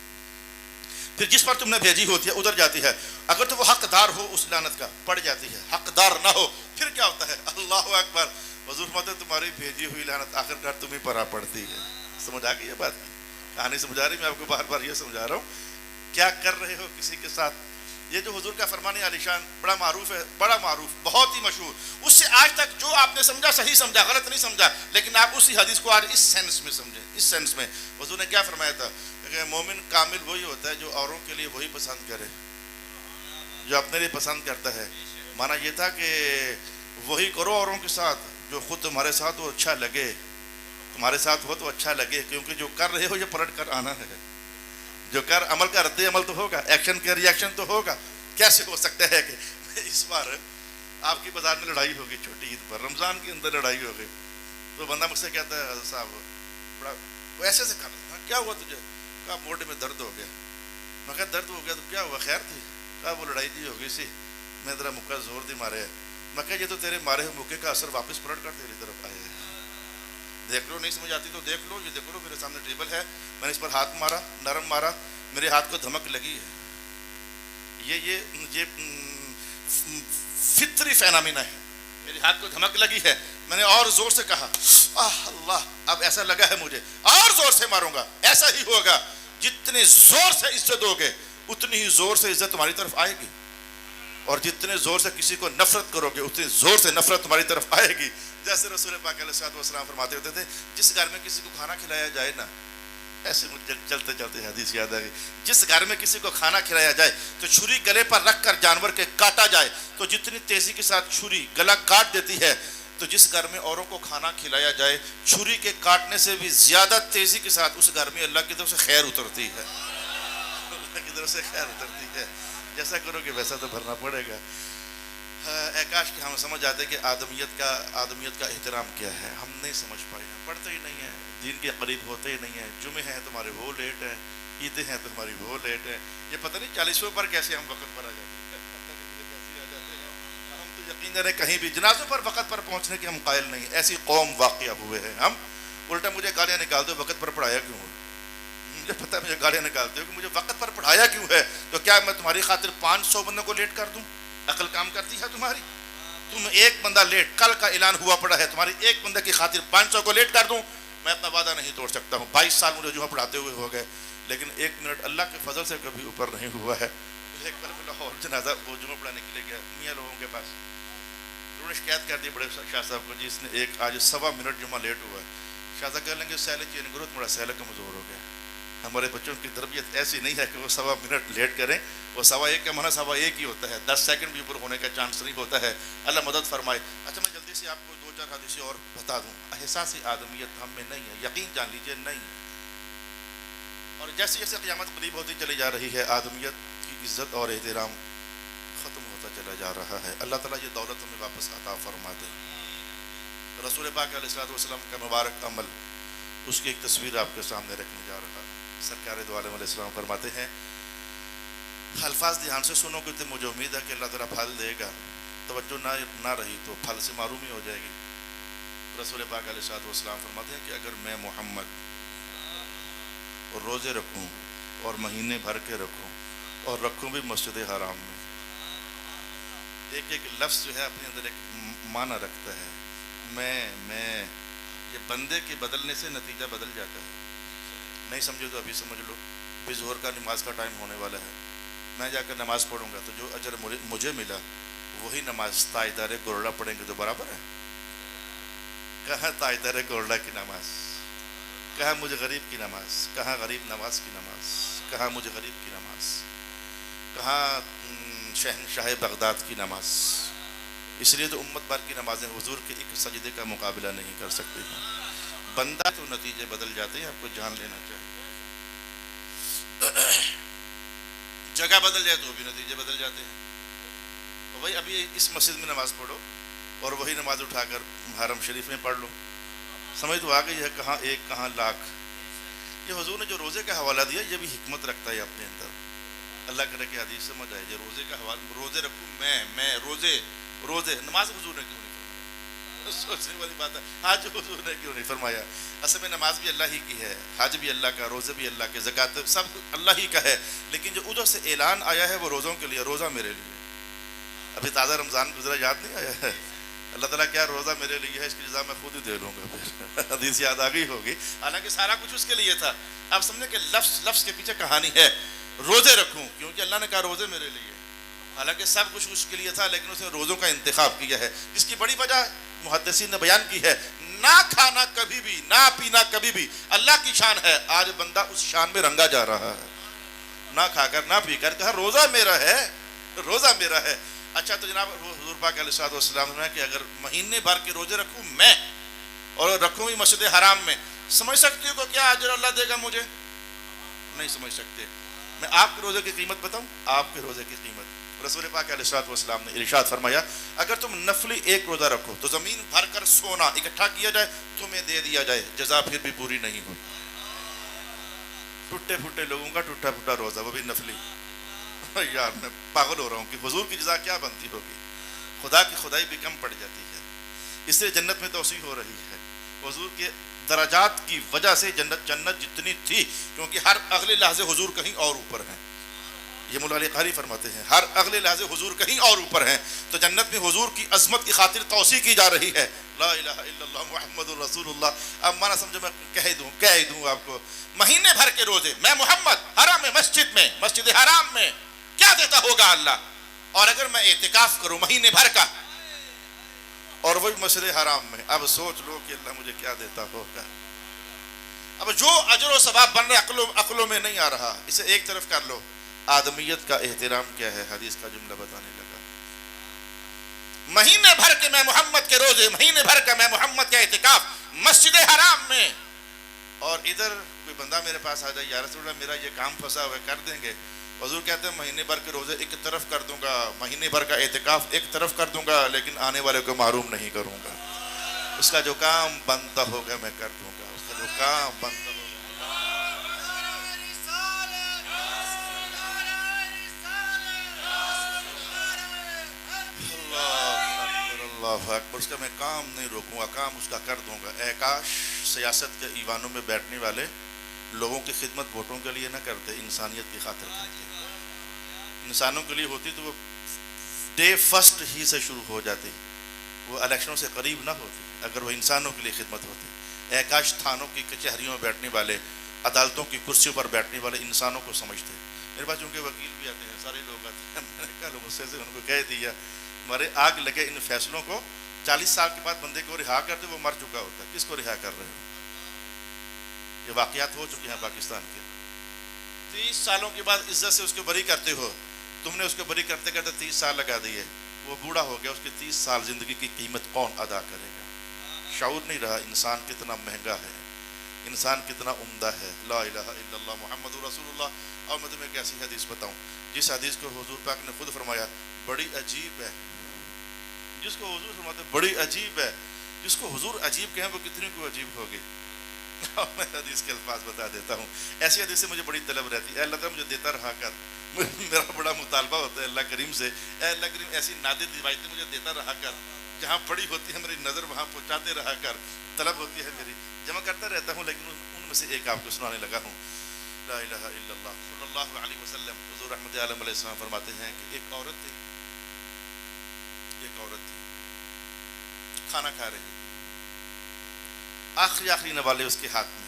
پھر جس پر تم نے بھیجی ہوتی ہے ادھر جاتی ہے. اگر تو وہ حقدار ہو اس لعنت کا پڑ جاتی ہے، حقدار نہ ہو پھر کیا ہوتا ہے؟ اللہ اکبر. حضور فرماتے ہیں تمہاری بھیجی ہوئی لعنت آخرکار تمہیں پر آ پڑتی ہے. سمجھ آ گئی یہ بات؟ کہانی سمجھا رہی، میں آپ کو بار بار یہ سمجھا رہا ہوں. کیا کر رہے ہو کسی کے ساتھ؟ یہ جو حضور کا فرمان عالی شان بڑا معروف ہے، بڑا معروف، بہت ہی مشہور. اس سے آج تک جو آپ نے سمجھا صحیح سمجھا، غلط نہیں سمجھا، لیکن آپ اسی حدیث کو آج اس سینس میں سمجھیں. اس سینس میں حضور نے کیا فرمایا تھا کہ مومن کامل وہی ہوتا ہے جو اوروں کے لیے وہی پسند کرے جو اپنے لیے پسند کرتا ہے. مانا یہ تھا کہ وہی کرو اوروں کے ساتھ جو خود تمہارے ساتھ وہ اچھا لگے، تمہارے ساتھ ہو تو اچھا لگے، کیونکہ جو کر رہے ہو یہ پلٹ کر آنا ہے. جو کر عمل کا رد عمل تو ہوگا، ایکشن کا ری ایکشن تو ہوگا. کیسے ہو سکتا ہے کہ اس بار آپ کی بازار میں لڑائی ہوگی چھوٹی عید پر، رمضان کے اندر لڑائی ہو گئی تو بندہ مجھ سے کہتا ہے صاحب بڑا وہ ایسے سے کر رہا، کیا ہوا تجھے؟ کہا موڈے میں درد ہو گیا. میں کہا درد ہو گیا تو کیا ہوا، خیر تھی؟ کہا وہ لڑائی دی ہوگی سی، میں ذرا مکہ زور دی مارے ہے. میں کہا یہ تو تیرے مارے ہوئے مکے کا اثر واپس پلٹ کر تیری طرف آیا ہے. دیکھ لو، نہیں سمجھ آتی تو دیکھ لو. یہ دیکھ لو میرے سامنے ٹیبل ہے، میں نے اس پر ہاتھ مارا، نرم مارا، میرے ہاتھ کو دھمک لگی ہے. یہ فطری فینامینا ہے. میرے ہاتھ کو دھمک لگی ہے، میں نے اور زور سے کہا اللہ اب ایسا لگا ہے مجھے، اور زور سے ماروں گا. ایسا ہی ہوگا، جتنے زور سے عزت دو گے اتنی ہی زور سے عزت تمہاری طرف آئے گی، اور جتنے زور سے کسی کو نفرت کرو گے اتنی زور سے نفرت تمہاری طرف آئے گی. جیسے رسول پاک علیہ الصلوۃ والسلام فرماتے ہوتے تھے جس گھر میں کسی کو کھانا کھلایا جائے نا، ایسے مجھے چلتے چلتے حدیث یاد آ گئی، جس گھر میں کسی کو کھانا کھلایا جائے تو چھری گلے پر رکھ کر جانور کے کاٹا جائے تو جتنی تیزی کے ساتھ چھری گلا کاٹ دیتی ہے، تو جس گھر میں اوروں کو کھانا کھلایا جائے چھری کے کاٹنے سے بھی زیادہ تیزی کے ساتھ اس گھر میں اللہ کی طرف سے خیر اترتی ہے. اللہ کی طرف سے خیر اترتی ہے. جیسا کرو گے ویسا تو بھرنا پڑے گا. اے کاش کہ ہم سمجھ آتے کہ آدمیت کا احترام کیا ہے. ہم نہیں سمجھ پائے، پڑھتے ہی نہیں ہیں، دین کے قریب ہوتے ہی نہیں ہیں. جمعے ہیں تمہارے وہ لیٹ ہیں، عیدیں ہیں تمہاری وہ لیٹ ہیں. یہ پتہ نہیں 40ویں پر کیسے ہم وقت پر آ جاتے ہیں. ہم تو یقین کریں کہیں بھی جنازوں پر وقت پر پہنچنے کے ہم قائل نہیں. ایسی قوم واقعہ ہوئے ہیں ہم. الٹا مجھے گالیاں نکالتے ہو وقت پر پڑھایا کیوں ہے؟ مجھے پتہ ہے مجھے گالیاں نکالتے ہو کہ مجھے وقت پر پڑھایا کیوں ہے، تو کیا میں تمہاری خاطر 500 بندوں کو لیٹ کر دوں؟ عقل کام کرتی ہے تمہاری؟ تم ایک بندہ لیٹ، کل کا اعلان ہوا پڑا ہے، تمہاری ایک بندہ کی خاطر 500 کو لیٹ کر دوں؟ میں اپنا وعدہ نہیں توڑ سکتا ہوں. 22 سال مجھے جمعہ پڑھاتے ہوئے ہو گئے، لیکن 1 منٹ اللہ کے فضل سے کبھی اوپر نہیں ہوا ہے. ایک بار میں لاہور جنازہ وہ جمعہ پڑھانے کے لیے گیا میاں لوگوں کے پاس، انہوں نے شکایت کر دی بڑے شاہ صاحب کو، جی اس نے آج 1.25 منٹ جمعہ لیٹ ہوا ہے. شاہ صاحب کہہ لیں گے سیلے چین گروت بڑا سیلے کمزور ہو گیا. ہمارے بچوں کی تربیت ایسی نہیں ہے کہ وہ 1.25 منٹ لیٹ کریں. وہ 1.25 کا معنی 1.25 ہی ہوتا ہے، 10 سیکنڈ بھی اوپر ہونے کا چانس نہیں ہوتا ہے. اللہ مدد فرمائے. اچھا میں جلدی سے آپ کو 2-4 حدیثیں اور بتا دوں. احساس آدمیت ہم میں نہیں ہے، یقین جان لیجیے نہیں. اور جیسے جیسے قیامت قریب ہوتی چلی جا رہی ہے، آدمیت کی عزت اور احترام ختم ہوتا چلا جا رہا ہے. اللہ تعالیٰ یہ دولت ہمیں واپس عطا فرما دے. رسول پاک علیہ الصلوۃ والسلام کا مبارک عمل، اس کی ایک تصویر آپ کے سامنے رکھنے جا رہا. سرکار دو عالم علیہ السلام فرماتے ہیں، الفاظ دھیان سے سنو کہ مجھے امید ہے کہ اللہ تعالیٰ پھل دے گا. توجہ نہ رہی تو پھل سے معرومی ہو جائے گی. رسول پاک علیہ الصلوۃ والسلام فرماتے ہیں کہ اگر میں محمد اور روزے رکھوں اور مہینے بھر کے رکھوں اور رکھوں بھی مسجد حرام میں، ایک ایک لفظ جو ہے اپنے اندر ایک معنی رکھتا ہے. میں یہ بندے کے بدلنے سے نتیجہ بدل جاتا ہے. نہیں سمجھو تو ابھی سمجھ لو. ابھی ظہر کا نماز کا ٹائم ہونے والا ہے، میں جا کر نماز پڑھوں گا تو جو اجر مجھے ملا وہی نماز تاجدار گورڈا پڑھیں گے تو برابر ہے. کہاں تاجدار گورڈا کی نماز، کہاں مجھے غریب کی نماز، کہاں غریب نواز کی نماز، کہاں مجھے غریب کی نماز، کہاں شہنشاہ بغداد کی نماز. اس لیے تو امت بھر کی نمازیں حضور کے ایک سجدے کا مقابلہ نہیں کر سکتی ہیں. بندہ تو نتیجے بدل جاتے ہیں. آپ کو جان لینا چاہیے. جگہ بدل جائے تو بھی نتیجے بدل جاتے ہیں. اور بھائی ابھی اس مسجد میں نماز پڑھو اور وہی نماز اٹھا کر حرم شریف میں پڑھ لو. سمجھ تو آ گئی ہے کہاں ایک کہاں لاکھ. یہ حضور نے جو روزے کا حوالہ دیا یہ بھی حکمت رکھتا ہے اپنے اندر. اللہ کرے کہ حدیث سمجھ آئے. جو روزے کا حوالہ، روزے رکھوں میں روزے نماز حضور نے کیوں نہیں فرمایا؟ سوچنے والی بات ہے. حج حضور نے کیوں نہیں فرمایا؟ اصل میں نماز بھی اللہ ہی کی ہے، حج بھی اللہ کا، روزے بھی اللہ کے، زکوٰۃ سب اللہ ہی کا ہے. لیکن جو ادھر سے اعلان آیا ہے وہ روزوں کے لیے، روزہ میرے لیے. ابھی تازہ رمضان گزرا، یاد نہیں آیا ہے؟ اللہ تعالیٰ کیا روزہ میرے لیے ہے، اس کی جزا میں خود ہی دے لوں گا. پھر حدیث یاد آ گئی ہوگی. حالانکہ سارا کچھ اس کے لیے تھا. آپ سمجھیں کہ لفظ کے پیچھے کہانی ہے. روزے رکھوں کیونکہ اللہ نے کہا روزے میرے لیے. حالانکہ سب کچھ اس کے لیے تھا، لیکن اس نے روزوں کا انتخاب کیا ہے، جس کی بڑی وجہ محدثین نے بیان کی ہے. نہ کھانا کبھی بھی، نہ پینا کبھی بھی اللہ کی شان ہے. آج بندہ اس شان میں رنگا جا رہا ہے. نہ کھا کر نہ پی کر کہا روزہ میرا ہے، روزہ میرا ہے. اچھا تو جناب حضور پاک علیہ الصلوۃ والسلام نے کہ اگر مہینے بھر کے روزے رکھوں میں اور رکھوں بھی مسجد حرام میں، سمجھ سکتے ہو کیا اجر اللہ دے گا مجھے؟ نہیں سمجھ سکتے. میں آپ کے روزے کی قیمت بتاؤں. آپ کے روزے کی قیمت رسول پاک علیہ الصلوۃ والسلام نے ارشاد فرمایا، اگر تم نفلی ایک روزہ رکھو تو زمین بھر کر سونا اکٹھا کیا جائے تمہیں دے دیا جائے، جزا پھر بھی پوری نہیں ہوئی. ٹوٹے پھوٹے لوگوں کا ٹوٹا پھوٹا روزہ، وہ بھی نفلی. یار میں پاگل ہو رہا ہوں کہ حضور کی جزا کیا بنتی ہوگی. خدا کی خدائی بھی کم پڑ جاتی ہے. اس سے جنت میں توسیع ہو رہی ہے. حضور کے درجات کی وجہ سے جنت جتنی تھی، کیونکہ ہر اگلے لحظے حضور کہیں اور اوپر ہیں. یہ مولا علی قاری فرماتے ہیں ہر اگلے لحظے حضور کہیں اور اوپر ہیں. تو جنت میں حضور کی عظمت کی خاطر توسیع کی جا رہی ہے. لا الہ الا اللہ محمد الرسول اللہ. اب مانا سمجھو میں کہہ دوں آپ کو، مہینے بھر کے روزے میں محمد حرم مسجد حرام میں کیا دیتا ہوگا اللہ. اور اگر میں اعتکاف کروں مہینے بھر کا اور وہی مسجد حرام میں، اب سوچ لو کہ اللہ مجھے کیا دیتا ہوگا. اب جو اجر و ثواب بن رہے عقلوں میں نہیں آ رہا. اسے ایک طرف کر لو. آدمیت کا احترام کیا ہے، حدیث کا جملہ بتانے لگا. مہینے بھر کے میں محمد کے روزے، مہینے بھر کا میں محمد کا اعتکاف مسجد حرام میں. اور ادھر کوئی بندہ میرے پاس آ جائے، یا رسول اللہ میرا یہ کام پھنسا ہوا ہے کر دیں گے. حضور کہتے ہیں مہینے بھر کے روزے ایک طرف کر دوں گا، مہینے بھر کا اعتکاف ایک طرف کر دوں گا، لیکن آنے والے کو محروم نہیں کروں گا. اس کا جو کام بنتا ہوگا میں کر دوں گا. اس کا جو کام بنتا ہوگا. اللہ اکبر. اس کا میں کام نہیں روکوں گا، کام اس کا کر دوں گا. اے کاش سیاست کے ایوانوں میں بیٹھنے والے لوگوں کی خدمت ووٹوں کے لیے نہ کرتے، انسانیت کی خاطر کرتے۔ انسانوں کے لیے ہوتی تو وہ ڈے فرسٹ ہی سے شروع ہو جاتی، وہ الیکشنوں سے قریب نہ ہوتی اگر وہ انسانوں کے لیے خدمت ہوتی۔ کاش تھانوں کی کچہریوں میں بیٹھنے والے، عدالتوں کی کرسیوں پر بیٹھنے والے انسانوں کو سمجھتے۔ میرے پاس چونکہ وکیل بھی آتے ہیں، سارے لوگ آتے ہیں، میں نے کہا غصے سے ان کو کہہ دیا ہمارے آگ لگے ان فیصلوں کو، 40 سال کے بعد بندے کو رہا کر دے، وہ مر چکا ہوتا ہے، کس کو رہا کر رہے ہو؟ یہ واقعات ہو چکے ہیں پاکستان کے۔ 30 سالوں کے بعد عزت سے اس کو بری کرتے ہو، تم نے اس کو بری کرتے کرتے 30 سال لگا دیے، وہ بوڑھا ہو گیا، اس کی 30 سال زندگی کی قیمت کون ادا کرے گا؟ شعور نہیں رہا انسان کتنا مہنگا ہے، انسان کتنا عمدہ ہے۔ لا الہ الا اللہ محمد رسول اللہ۔ اور میں تمہیں ایک ایسی حدیث بتاؤں جس حدیث کو حضور پاک نے خود فرمایا بڑی عجیب ہے، جس کو حضور فرماتے بڑی عجیب ہے، جس کو حضور عجیب کہیں وہ کتنی کو عجیب ہوگی۔ میں حدیث کے الفاظ بتا دیتا ہوں، ایسی حدیث سے مجھے بڑی طلب رہتی ہے، اے اللہ تعالیٰ مجھے دیتا رہا کر، میرا بڑا مطالبہ ہوتا ہے اللہ کریم سے، اے اللہ کریم ایسی نادر روایتیں مجھے دیتا رہا کر، جہاں پڑی ہوتی ہے میری نظر وہاں پہنچاتے رہا کر، طلب ہوتی ہے میری، جمع کرتا رہتا ہوں، لیکن ان میں سے ایک آپ کو سنانے لگا ہوں۔ لا الہ الا اللہ صلی اللہ علیہ وسلم، حضور رحمت عالم علیہ السلام فرماتے ہیں کہ ایک عورت تھی، کھانا کھا رہی، آخری نوالے اس کے ہاتھ میں،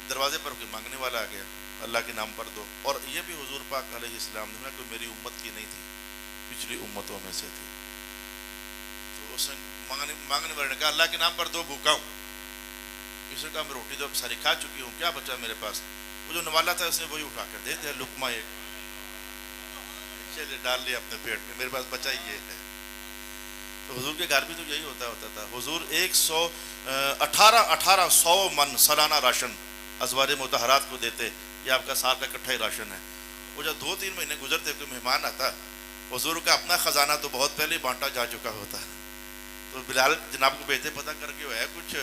دروازے پر کوئی مانگنے والا آ گیا، اللہ کے نام پر دو، اور یہ بھی حضور پاک علیہ السلام نے کوئی میری امت کی نہیں تھی، پچھلی امتوں میں سے تھی، تو اس نے مانگنے والے نے کہا اللہ کے نام پر دو، بھوکا ہوں۔ اس نے کہا میں روٹی تو اب ساری کھا چکی ہوں، کیا بچا میرے پاس؟ وہ جو نوالا تھا اس نے وہی اٹھا کر دے دیا، لقمہ ایک چلے ڈال لیا اپنے پیٹ میں، میرے پاس بچا یہ ہے۔ تو حضور کے گھر بھی تو یہی ہوتا تھا، حضور 1800 من سالانہ راشن ازواج مطہرات کو دیتے، یہ آپ کا سال کا اکٹھا ہی راشن ہے۔ وہ جب 2-3 مہینے گزرتے کوئی مہمان آتا، حضور کا اپنا خزانہ تو بہت پہلے بانٹا جا چکا ہوتا، تو بلال جناب کو بھیجتے پتہ کر کے ہے کچھ،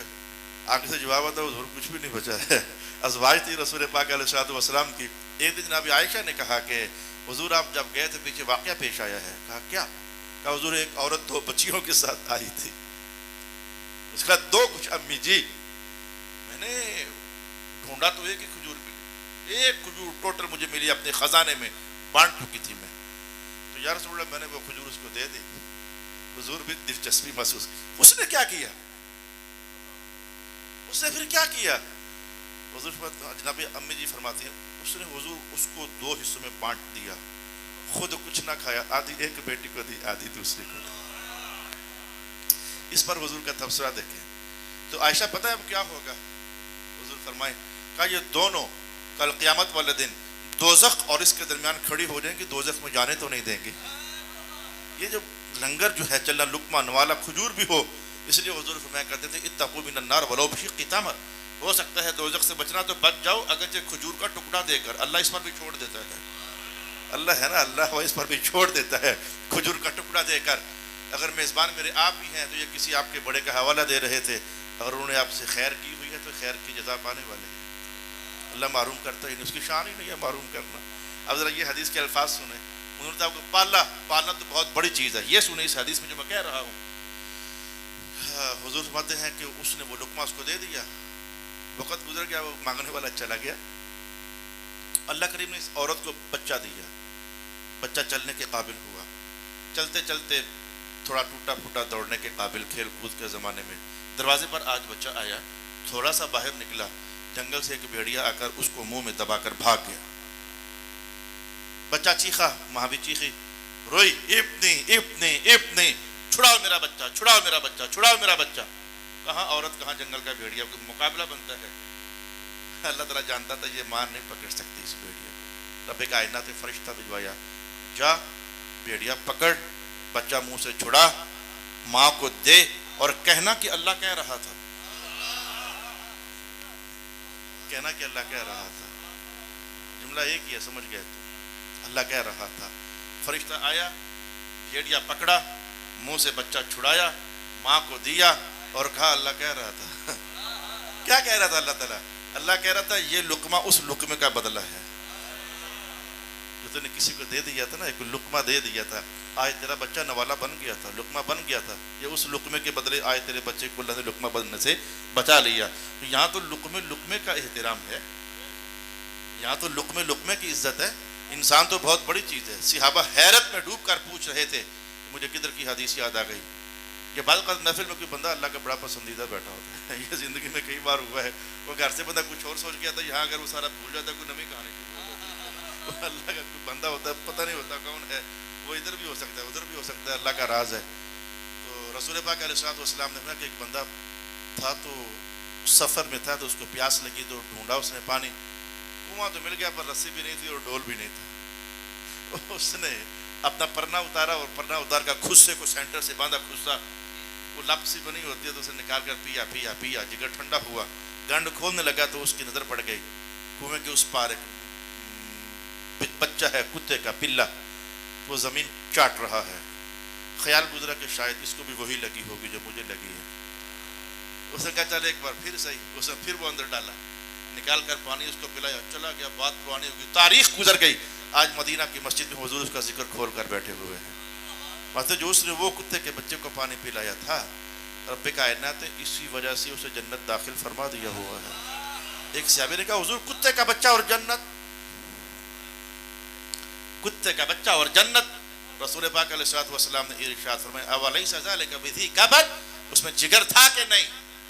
آگے سے جواب آتا حضور کچھ بھی نہیں بچا ہے۔ ازواج تھی رسول پاک علیہ السلام کی۔ ایک دن جناب عائشہ نے کہا کہ حضور آپ جب گئے تھے پیچھے واقعہ پیش آیا ہے، کہا کیا؟ کہا حضور ایک عورت 2 بچیوں کے ساتھ آئی تھی، اس کا 2 کچھ امی جی، میں نے ڈھونڈا تو ایک ہی کھجور ملی، ایک کھجور ٹوٹل مجھے ملی اپنے خزانے میں، بانٹ چکی تھی میں، تو یا رسول اللہ میں نے وہ کھجور اس کو دے دی۔ حضور بھی دلچسپی محسوس کی، اس نے کیا کیا؟ اس نے پھر کیا کیا؟ حضور جناب امی جی فرماتی ہیں اس نے حضور اس کو 2 حصوں میں بانٹ دیا، خود کچھ نہ کھایا، آدھی ایک بیٹی کو دی، آدھی دوسری کو دی۔ اس پر حضور کا تبصرہ دیکھیں تو عائشہ پتہ ہے اب کیا ہوگا؟ حضور فرمائے کہا یہ دونوں کل قیامت والے دن دوزخ اور اس کے درمیان کھڑی ہو جائیں گی، دوزخ میں جانے تو نہیں دیں گی۔ یہ جو لنگر جو ہے چلنا لقمہ نوالا کھجور بھی ہو، اس لیے حضور فرمایا کرتے تھے اتقوا من النار ولو بشق تمر، ہو سکتا ہے دوزخ سے بچنا تو بچ جاؤ اگرچہ کھجور کا ٹکڑا دے کر، اللہ اس پر بھی چھوڑ دیتا ہے، اللہ ہے نا، اللہ اس پر بھی چھوڑ دیتا ہے کھجور کا ٹکڑا دے کر۔ اگر میزبان میرے آپ بھی ہیں تو یہ کسی آپ کے بڑے کا حوالہ دے رہے تھے، اگر انہوں نے آپ سے خیر کی ہوئی ہے تو خیر کی جزا پانے والے ہیں، اللہ معروم کرتا ہی نہیں، اس کی شان ہی نہیں ہے معروم کرنا۔ اب ذرا یہ حدیث کے الفاظ سنیں، انہوں نے آپ کو پالنا تو بہت بڑی چیز ہے، یہ سنیں اس حدیث میں جو میں کہہ رہا ہوں۔ حضور فرماتے ہیں کہ اس نے وہ لقمہ اس کو دے دیا، وقت گزر گیا، وہ مانگنے والا چلا گیا، اللہ کریم نے اس عورت کو بچہ دیا، بچہ چلنے کے قابل ہوا، چلتے چلتے تھوڑا ٹوٹا پھوٹا دوڑنے کے قابل، کھیل کود کے زمانے میں، دروازے پر آج بچہ آیا، تھوڑا سا باہر نکلا، جنگل سے ایک بھیڑیا آ کر اس کو منہ میں دبا کر بھاگ گیا، بچہ چیخا، ماں بھی چیخی، روئی، ابنی چھڑاؤ میرا بچہ، چھڑاؤ میرا بچہ، چھڑاؤ میرا بچہ۔ کہاں عورت کہاں جنگل کا بھیڑیا، کوئی مقابلہ بنتا ہے؟ اللہ تعالیٰ جانتا تھا یہ ماں نہیں پکڑ سکتی اس بھیڑیا، رب کائنات نے فرشتہ بھجوایا، جا بھیڑیا پکڑ، بچہ منہ سے چھڑا، ماں کو دے، اور کہنا کہ اللہ کہہ رہا تھا، کہنا کہ اللہ کہہ رہا تھا، جملہ ایک ہی ہے، سمجھ گئے تو، اللہ کہہ رہا تھا۔ فرشتہ آیا، بھیڑیا پکڑا، منہ سے بچہ چھڑایا، ماں کو دیا، اور کہا اللہ کہہ رہا تھا۔ کیا کہہ رہا تھا اللہ تعالیٰ؟ اللہ کہہ رہا تھا یہ لقمہ اس لقمے کا بدلہ ہے، جو تو نے کسی کو دے دیا تھا نا، ایک لقمہ دے دیا تھا، آج تیرا بچہ نوالا بن گیا تھا، لقمہ بن گیا تھا، یہ اس لقمے کے بدلے آج تیرے بچے کو اللہ نے لقمہ بننے سے بچا لیا. تو یہاں تو لقمے کا احترام ہے، یہاں تو لقمے کی عزت ہے. انسان تو بہت بڑی چیز ہے. صحابہ حیرت میں ڈوب کر پوچھ رہے تھے. مجھے کدھر کی حدیث یاد آ گئی کہ بعض اوقات محفل میں کوئی بندہ اللہ کا بڑا پسندیدہ بیٹھا ہوتا ہے. یہ زندگی میں کئی بار ہوا ہے. وہ گھر سے بندہ کچھ اور سوچ گیا تھا، یہاں اگر وہ سارا بھول جاتا ہے، کوئی نئی کہانی شروع ہو جاتی ہے. وہ اللہ کا کوئی بندہ ہوتا ہے، پتہ نہیں ہوتا کون ہے، وہ ادھر بھی ہو سکتا ہے ادھر بھی ہو سکتا ہے، اللہ کا راز ہے. تو رسول پاک علیہ الصلوۃ والسلام نے کہا کہ ایک بندہ تھا، تو سفر میں تھا، تو اس کو پیاس لگی، تو ڈھونڈا اس نے پانی. کنواں تو مل گیا پر رسی بھی نہیں تھی اور ڈول بھی نہیں تھا. اس نے اپنا پرنا اتارا اور پرنا اتار کر خصے کو سینٹر سے باندھا. خصہ وہ لپ سی بنی ہوتی ہے، تو اسے نکال کر پیا پیا پیا. جگر ٹھنڈا ہوا، گنڈ کھولنے لگا تو اس کی نظر پڑ گئی کنویں کے اس پار ایک بچہ ہے، کتے کا پلا، وہ زمین چاٹ رہا ہے. خیال گزرا کہ شاید اس کو بھی وہی لگی ہوگی جو مجھے لگی ہے. اس نے کہا چل ایک بار پھر صحیح. اس نے پھر وہ اندر ڈالا، نکال کر پانی اس کو پلایا، چلا گیا. بات پرانی ہوگی، تاریخ گزر گئی. آج مدینہ کی مسجد میں حضور اس کا ذکر کھول کر بیٹھے ہوئے ہیں. مطلب جو اس نے وہ کتے کے بچے کو پانی پلایا تھا، رب کائنات نے اسی وجہ سے اسے جنت داخل فرما دیا ہوا ہے. ایک صحابی نے کہا حضور کتے کا بچہ اور جنت، کتے کا بچہ اور جنت. رسول پاک علیہ الصلوۃ والسلام نے ارشاد فرمایا اولیس ذلک بذی کبد، اس میں جگر تھا کہ نہیں؟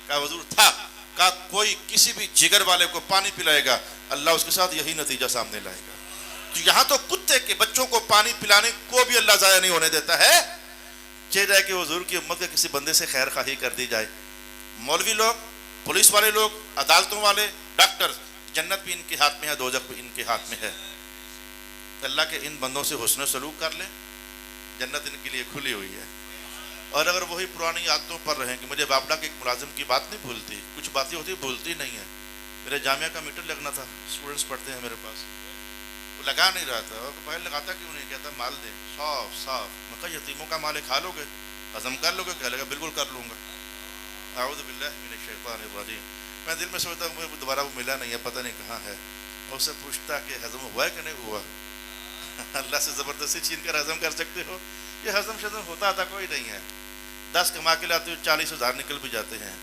کہا حضور تھا. کہا کوئی کسی بھی جگر والے کو پانی پلائے گا، اللہ اس کے ساتھ یہی نتیجہ سامنے لائے گا. تو یہاں تو کتے کے بچوں کو پانی پلانے کو بھی اللہ ضائع نہیں ہونے دیتا ہے. چاہیے کہ حضور کی امت کے کسی بندے سے خیر خواہی کر دی جائے. مولوی لوگ، پولیس والے لوگ، عدالتوں والے، ڈاکٹر، جنت بھی ان کے ہاتھ میں ہے، دوزخ بھی ان کے ہاتھ میں ہے. اللہ کے ان بندوں سے حسن سلوک کر لیں، جنت ان کے لیے کھلی ہوئی ہے. اور اگر وہی پرانی عادتوں پر رہیں کہ مجھے بابلا کے ایک ملازم کی بات نہیں بھولتی، کچھ باتیں ہوتی بھولتی نہیں ہیں. میرے جامعہ کا میٹر لگنا تھا، اسٹوڈنٹس پڑھتے ہیں میرے پاس، وہ لگا نہیں رہا تھا. اور بغیر لگاتا کیوں نہیں؟ کہتا مال دیں صاف صاف. میں کہا یتیموں کا مال کھا لو گے، ہضم کر لو گے؟ کہہ لگا بالکل کر لوں گا. اعوذ باللہ من الشیطان الرجیم. میں دل میں سوچتا ہوں مجھے دوبارہ وہ ملا نہیں ہے، پتہ نہیں کہاں ہے. اور اس سے پوچھتا کہ ہضم ہوا ہے کہ نہیں ہوا. اللہ سے زبردستی چھین کر ہضم کر سکتے ہو؟ یہ ہضم شضم ہوتا تھا کوئی نہیں ہے. 10 کما کے لاتے ہوئے 40,000 نکل بھی جاتے ہیں.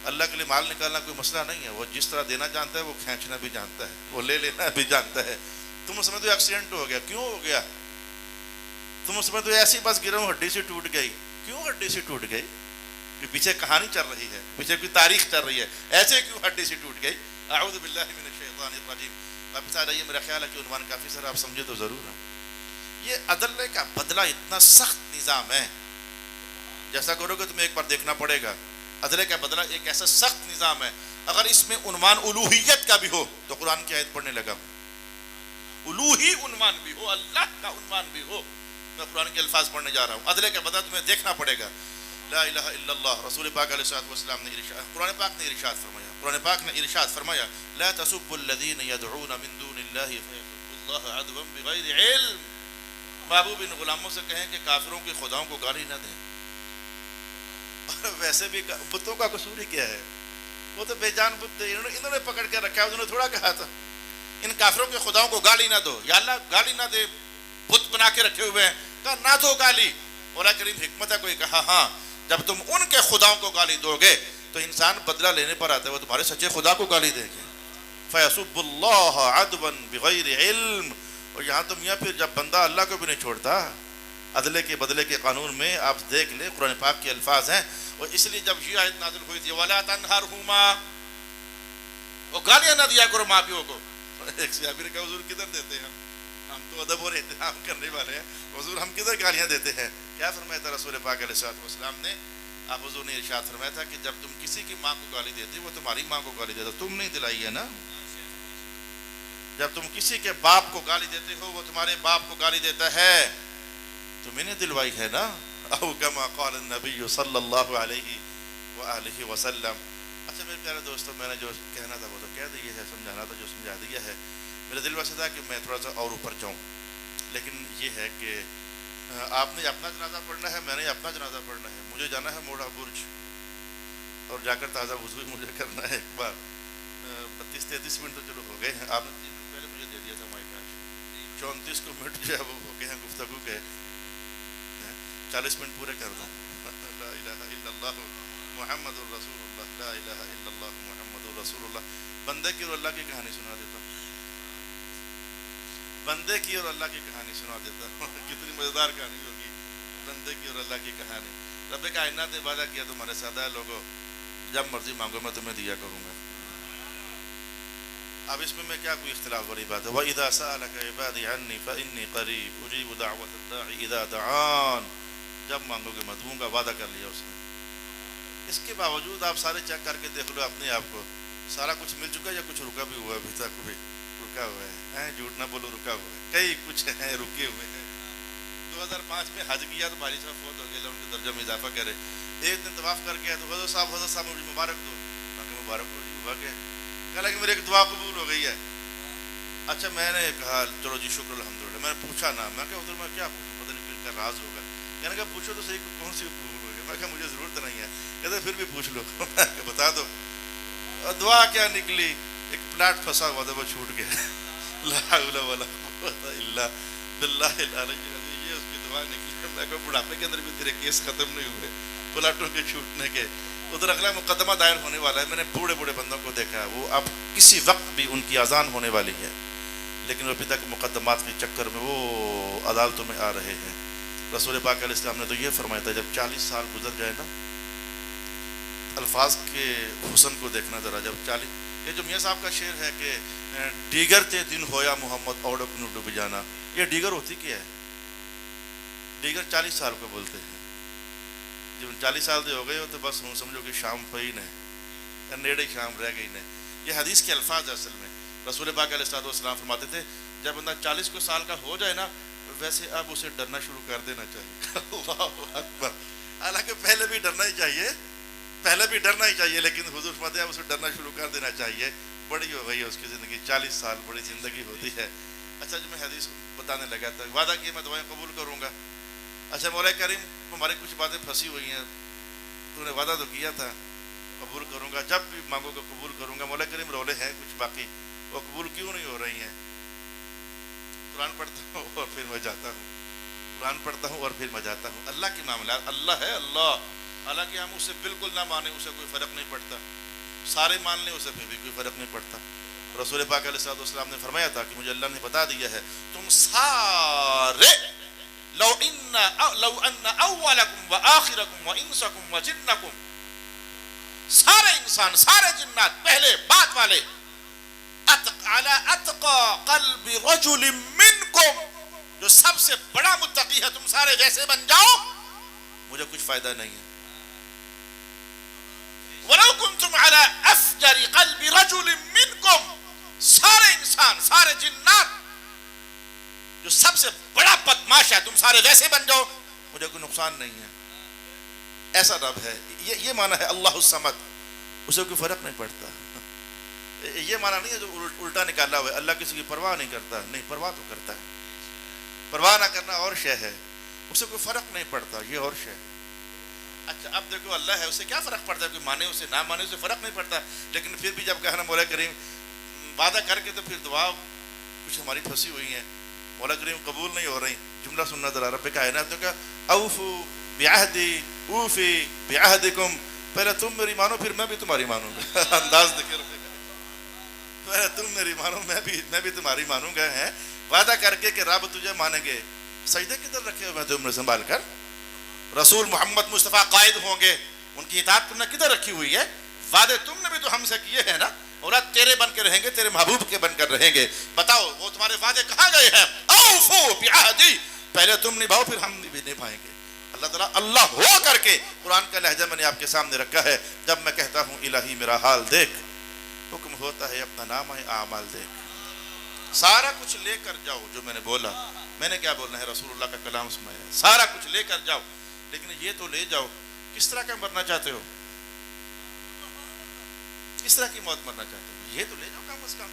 اللہ کے لیے مال نکالنا کوئی مسئلہ نہیں ہے. وہ جس طرح دینا جانتا ہے وہ کھینچنا بھی جانتا ہے، وہ لے لینا بھی جانتا ہے. تم اس میں تو ایکسیڈنٹ ہو گیا، کیوں ہو گیا؟ تم اس میں تو ایسی بس گرا ہوں ہڈی سے ٹوٹ گئی، کیوں ہڈی سے ٹوٹ گئی؟ کہ پیچھے کہانی چل رہی ہے، پیچھے کوئی تاریخ چل رہی ہے، ایسے کیوں ہڈی سے ٹوٹ گئی؟ اعوذ باللہ من الشیطان الرجیم. واپس آ جائیے، میرا خیال ہے کہ عنوان کافی سارا آپ سمجھے تو ضرور ہے. یہ عدل کا بدلہ اتنا سخت نظام ہے، جیسا کرو گے تمہیں ایک بار دیکھنا پڑے گا. عدل کا بدلہ ایک ایسا سخت نظام ہے. اگر اس میں عنوان الوہیت کا بھی ہو تو قرآن کی آیت پڑھنے لگا، الوہی عنوان بھی ہو، اللہ کا عنوان بھی ہو. میں قرآن کے الفاظ پڑھنے جا رہا ہوں. عدل کا بدلہ تمہیں دیکھنا پڑے گا. لا الہ الا اللہ. رسول پاک علیہ الصلوۃ والسلام نے ارشاد، قرآن پاک نے ارشاد فرمایا، قرآن پاک نے ارشاد فرمایا لا تسبوا الذین يدعون من دون اللہ فیسبوا اللہ عدوا بغیر علم. محبوب ان غلاموں سے کہیں کہ کافروں کے خداؤں کو گالی نہ دیں. اور ویسے بھی بتوں کا قصور ہی کیا ہے؟ وہ تو بے جان بت تھے، انہوں نے پکڑ کے رکھا ہے. انہوں نے تھوڑا کہا تھا ان کافروں کے خداؤں کو گالی نہ دو. یا اللہ گالی نہ دے، بت بنا کے رکھے ہوئے ہیں. کہا نہ دو گالی. مولا کریم حکمت ہے کوئی کہا ہاں جب تم ان کے خداؤں کو گالی دو گے تو انسان بدلہ لینے پر آتا ہے، وہ تمہارے سچے خدا کو گالی دے گے. فَيَسُبُّ اللَّهَ عَدْوًا بِغَيْرِ عِلْمٍ. اور یہاں تو میاں پھر جب بندہ اللہ کو بھی نہیں چھوڑتا. عدلے کے بدلے کے قانون میں آپ دیکھ لیں قرآن پاک کے الفاظ ہیں. اور اس لیے جب یہ آیت نازل ہوئی تھی وَلَا تَنْهَرْهُمَا، وہ گالیاں نہ دیا کرو ماں پیو کو. ایک صحابی نے کہا حضور کدھر دیتے ہیں؟ ہم تو ادب اور احترام کرنے والے ہیں، حضور ہم کدھر گالیاں دیتے ہیں؟ کیا فرمایا تھا رسول پاک علیہ الصلوۃ والسلام نے؟ آپ حضور نے ارشاد فرمایا تھا کہ جب تم کسی کی ماں کو گالی دیتے وہ تمہاری ماں کو گالی دیتا، تم نہیں دلائی ہے نا. جب تم کسی کے باپ کو گالی دیتے ہو وہ تمہارے باپ کو گالی دیتا ہے، تمہیں نے دلوائی ہے نا. او کما قال النبی صلی اللہ علیہ وآلہ وسلم. اچھا میرے پیارے دوستو، میں نے جو کہنا تھا وہ تو کہہ دیا ہے، سمجھانا تھا جو سمجھا دیا ہے. میرا دل ویسے تھا کہ میں تھوڑا سا اور اوپر جاؤں، لیکن یہ ہے کہ آپ نے اپنا جنازہ پڑھنا ہے، میں نے اپنا جنازہ پڑھنا ہے. مجھے جانا ہے موڑا برج اور جا کر تازہ وضو مجھے کرنا ہے. ایک بار 32-33 منٹ تو چلو ہو گئے ہیں. آپ نے 3 منٹ پہلے مجھے دے دیا تھا مائک. 34 کو منٹ جو ہے وہ ہو گئے ہیں گفتگو کے، 40 منٹ پورے کر دوں. لا الہ الا اللہ محمد الرسول اللہ، لا الہ الا اللہ محمد الرسول اللہ. بندے کی اور اللہ کی کہانی سنا دیتا ہوں، بندے کی اور اللہ کی کہانی سنا دیتا ہوں. کتنی مزیدار کہانی ہوگی، بندے کی اور اللہ کی کہانی. رب کائنات نے وعدہ کیا تمہارے ساتھ ہے لوگوں، جب مرضی مانگو میں تمہیں دیا کروں گا. اب اس میں کیا کوئی اختلاف والی بات ہے؟ وَإِذَا سَأَلَكَ عِبَادِي عَنِّي فَإِنِّي قَرِيبٌ أُجِيبُ دَعْوَةَ الدَّاعِ إِذَا دَعَانِ. جب مانگو گے میں دوں گا، وعدہ کر لیا اس نے. اس کے باوجود آپ سارے چیک کر کے دیکھ لو اپنے آپ کو، سارا کچھ مل چکا ہے یا کچھ رکا بھی ہوا ہے؟ ابھی تک بھی رکا ہوا ہے. جھوٹ نہ بولو، رکا ہوا ہے. کئی کچھ ہیں رکے ہوئے ہیں. 2005 میں حج کیا تو بھائی صاحب فوت ہو گئے، ان کے درجہ میں اضافہ کرے. ایک دن طواف کر کے تو حضرت صاحب مجھے مبارک دو. میں کہ مبارک ہو جی، ہوا کہ کہا کہ میرے ایک دعا قبول ہو گئی ہے. اچھا میں نے کہا چلو جی شکر الحمدللہ. میں نے پوچھا نا، میں کہ ادھر میں کیا پوچھوں، پتہ نہیں کن کا راز ہوگا. کہنے کا پوچھو تو صحیح کون سی قبول ہو گئی. میں کہا مجھے ضرورت نہیں ہے. کہتے پھر بھی پوچھ لو. میں کہ بتا دو. دعا کیا نکلی، ایک پلاٹ پھنسا ہوا تھا وہ چھوٹ گیا. لا حول ولا قوت الا باللہ العلی العظیم. یہ اس کی دعا نکلی. میں کہا بڑھاپے کے اندر بھی تیرے کیس ختم نہیں ہوئے پلاٹوں کے چھوٹنے کے. ادھر اگلا مقدمہ دائر ہونے والا ہے. میں نے بوڑھے بوڑھے بندوں کو دیکھا ہے، وہ اب کسی وقت بھی ان کی اذان ہونے والی ہے، لیکن وہ ابھی تک مقدمات کے چکر میں وہ عدالتوں میں آ رہے ہیں. رسول پاک علیہ السلام نے تو یہ فرمایا تھا جب 40 سال گزر جائے نا، الفاظ کے حسن کو دیکھنا ذرا. جب 40، یہ جو میاں صاحب کا شعر ہے کہ دیگر تے دن ہویا محمد اوڑک نو ڈوب جانا، یہ دیگر ہوتی کیا ہے؟ دیگر 40 سال کو بولتے ہیں. جب 40 سال دے ہو گئے ہو تو بس ہوں سمجھو کہ شام پئی نے، نیڑے شام رہ گئی نے. یہ حدیث کے الفاظ اصل میں رسول پاک علیہ السلام فرماتے تھے جب بندہ 40 کو سال کا ہو جائے نا، ویسے اب اسے ڈرنا شروع کر دینا چاہیے. اللہ اکبر. حالانکہ پہلے بھی ڈرنا ہی چاہیے، پہلے بھی ڈرنا ہی چاہیے، لیکن حضور فرماتے ہیں اب اسے ڈرنا شروع کر دینا چاہیے. بڑی ہو گئی ہے اس کی زندگی، 40 سال بڑی زندگی ہوتی ہے. اچھا جو میں حدیث بتانے لگا تھا، وعدہ کیا میں دعائیں قبول کروں گا. اچھا مولا کریم ہماری کچھ باتیں پھنسی ہوئی ہیں، تو نے وعدہ تو کیا تھا قبول کروں گا، جب بھی مانگو گا قبول کروں گا. مولا کریم رولے ہیں کچھ باقی، وہ قبول کیوں نہیں ہو رہی ہیں؟ قرآن پڑھتا ہوں اور پھر میں جاتا ہوں، قرآن پڑھتا ہوں اور پھر میں جاتا ہوں. اللہ کی معاملات، اللہ ہے اللہ. حالانکہ ہم اسے بالکل نہ مانیں اسے کوئی فرق نہیں پڑتا، سارے مان لیں اسے پھر بھی کوئی فرق نہیں پڑتا. رسول پاک علیہ السلام نے فرمایا تھا کہ مجھے اللہ نے بتا دیا ہے تم سارے لو ان اولکم وآخرکم وانسکم وجنکم، سارے انسان سارے جنات پہلے بعد والے، علی اتقى قلب رجل منکم، جو سب سے بڑا متقی ہے تم سارے ویسے بن جاؤ، مجھے کچھ فائدہ نہیں ہے. ولو کنتم علی افجر قلب رجل منکم، سارے انسان سارے جنات جو سب سے بڑا بدماش ہے تم سارے ویسے بن جاؤ، مجھے کوئی نقصان نہیں ہے. ایسا رب ہے. یہ معنی ہے اللہ الصمد، اسے کوئی فرق نہیں پڑتا. یہ معنی نہیں ہے جو الٹا نکالا ہوا ہے اللہ کسی کی پرواہ نہیں کرتا. نہیں، پرواہ تو کرتا ہے. پرواہ نہ کرنا اور شے ہے، اسے کوئی فرق نہیں پڑتا، یہ اور شے. اچھا اب دیکھو اللہ ہے، اسے کیا فرق پڑتا ہے؟ کوئی مانے اسے نہ مانے اسے فرق نہیں پڑتا. لیکن پھر بھی جب کہنا مولا کریم وعدہ کر کے تو پھر دعا کچھ ہماری پھنسی ہوئی ہیں، مولا کریم قبول نہیں ہو رہی. جملہ سننا ذرا رب کائنات نے کہا اوفو بعہدی اوفی بعہدکم، پہلے تم میری مانو پھر میں بھی تمہاری مانوں گا. انداز دیکھیں رب، پہلے تم میری مانو میں بھی تمہاری مانوں گا. ہے وعدہ کر کے کہ رب تجھے مانیں گے. سجدے کدھر رکھے ہوئے تم نے سنبھال کر؟ رسول محمد مصطفیٰ قائد ہوں گے، ان کی اطاعت تم نے کدھر رکھی ہوئی ہے؟ وعدے تم نے بھی تو ہم سے کیے ہیں نا، اولاد تیرے بن کے رہیں گے، تیرے محبوب کے بن کر رہیں گے. بتاؤ وہ تمہارے وعدے کہاں گئے ہیں؟ اوفو بعہدی، پہلے تم نبھاؤ پھر ہم بھی نبھائیں گے. اللہ تعالیٰ اللہ ہو کر کے قرآن کا لہجہ میں نے آپ کے سامنے رکھا ہے. جب میں کہتا ہوں الہی میرا حال دیکھ، حکم ہوتا ہے اپنا نام ہے اعمال دیکھ. سارا کچھ لے کر جاؤ جو میں نے بولا، میں نے کیا بولنا ہے؟ رسول اللہ کا کلام سنایا. سارا کچھ لے کر جاؤ، لیکن یہ تو لے جاؤ کس طرح کا مرنا چاہتے ہو، کس طرح کی موت مرنا چاہتے ہو، یہ تو لے جاؤ کم از کم.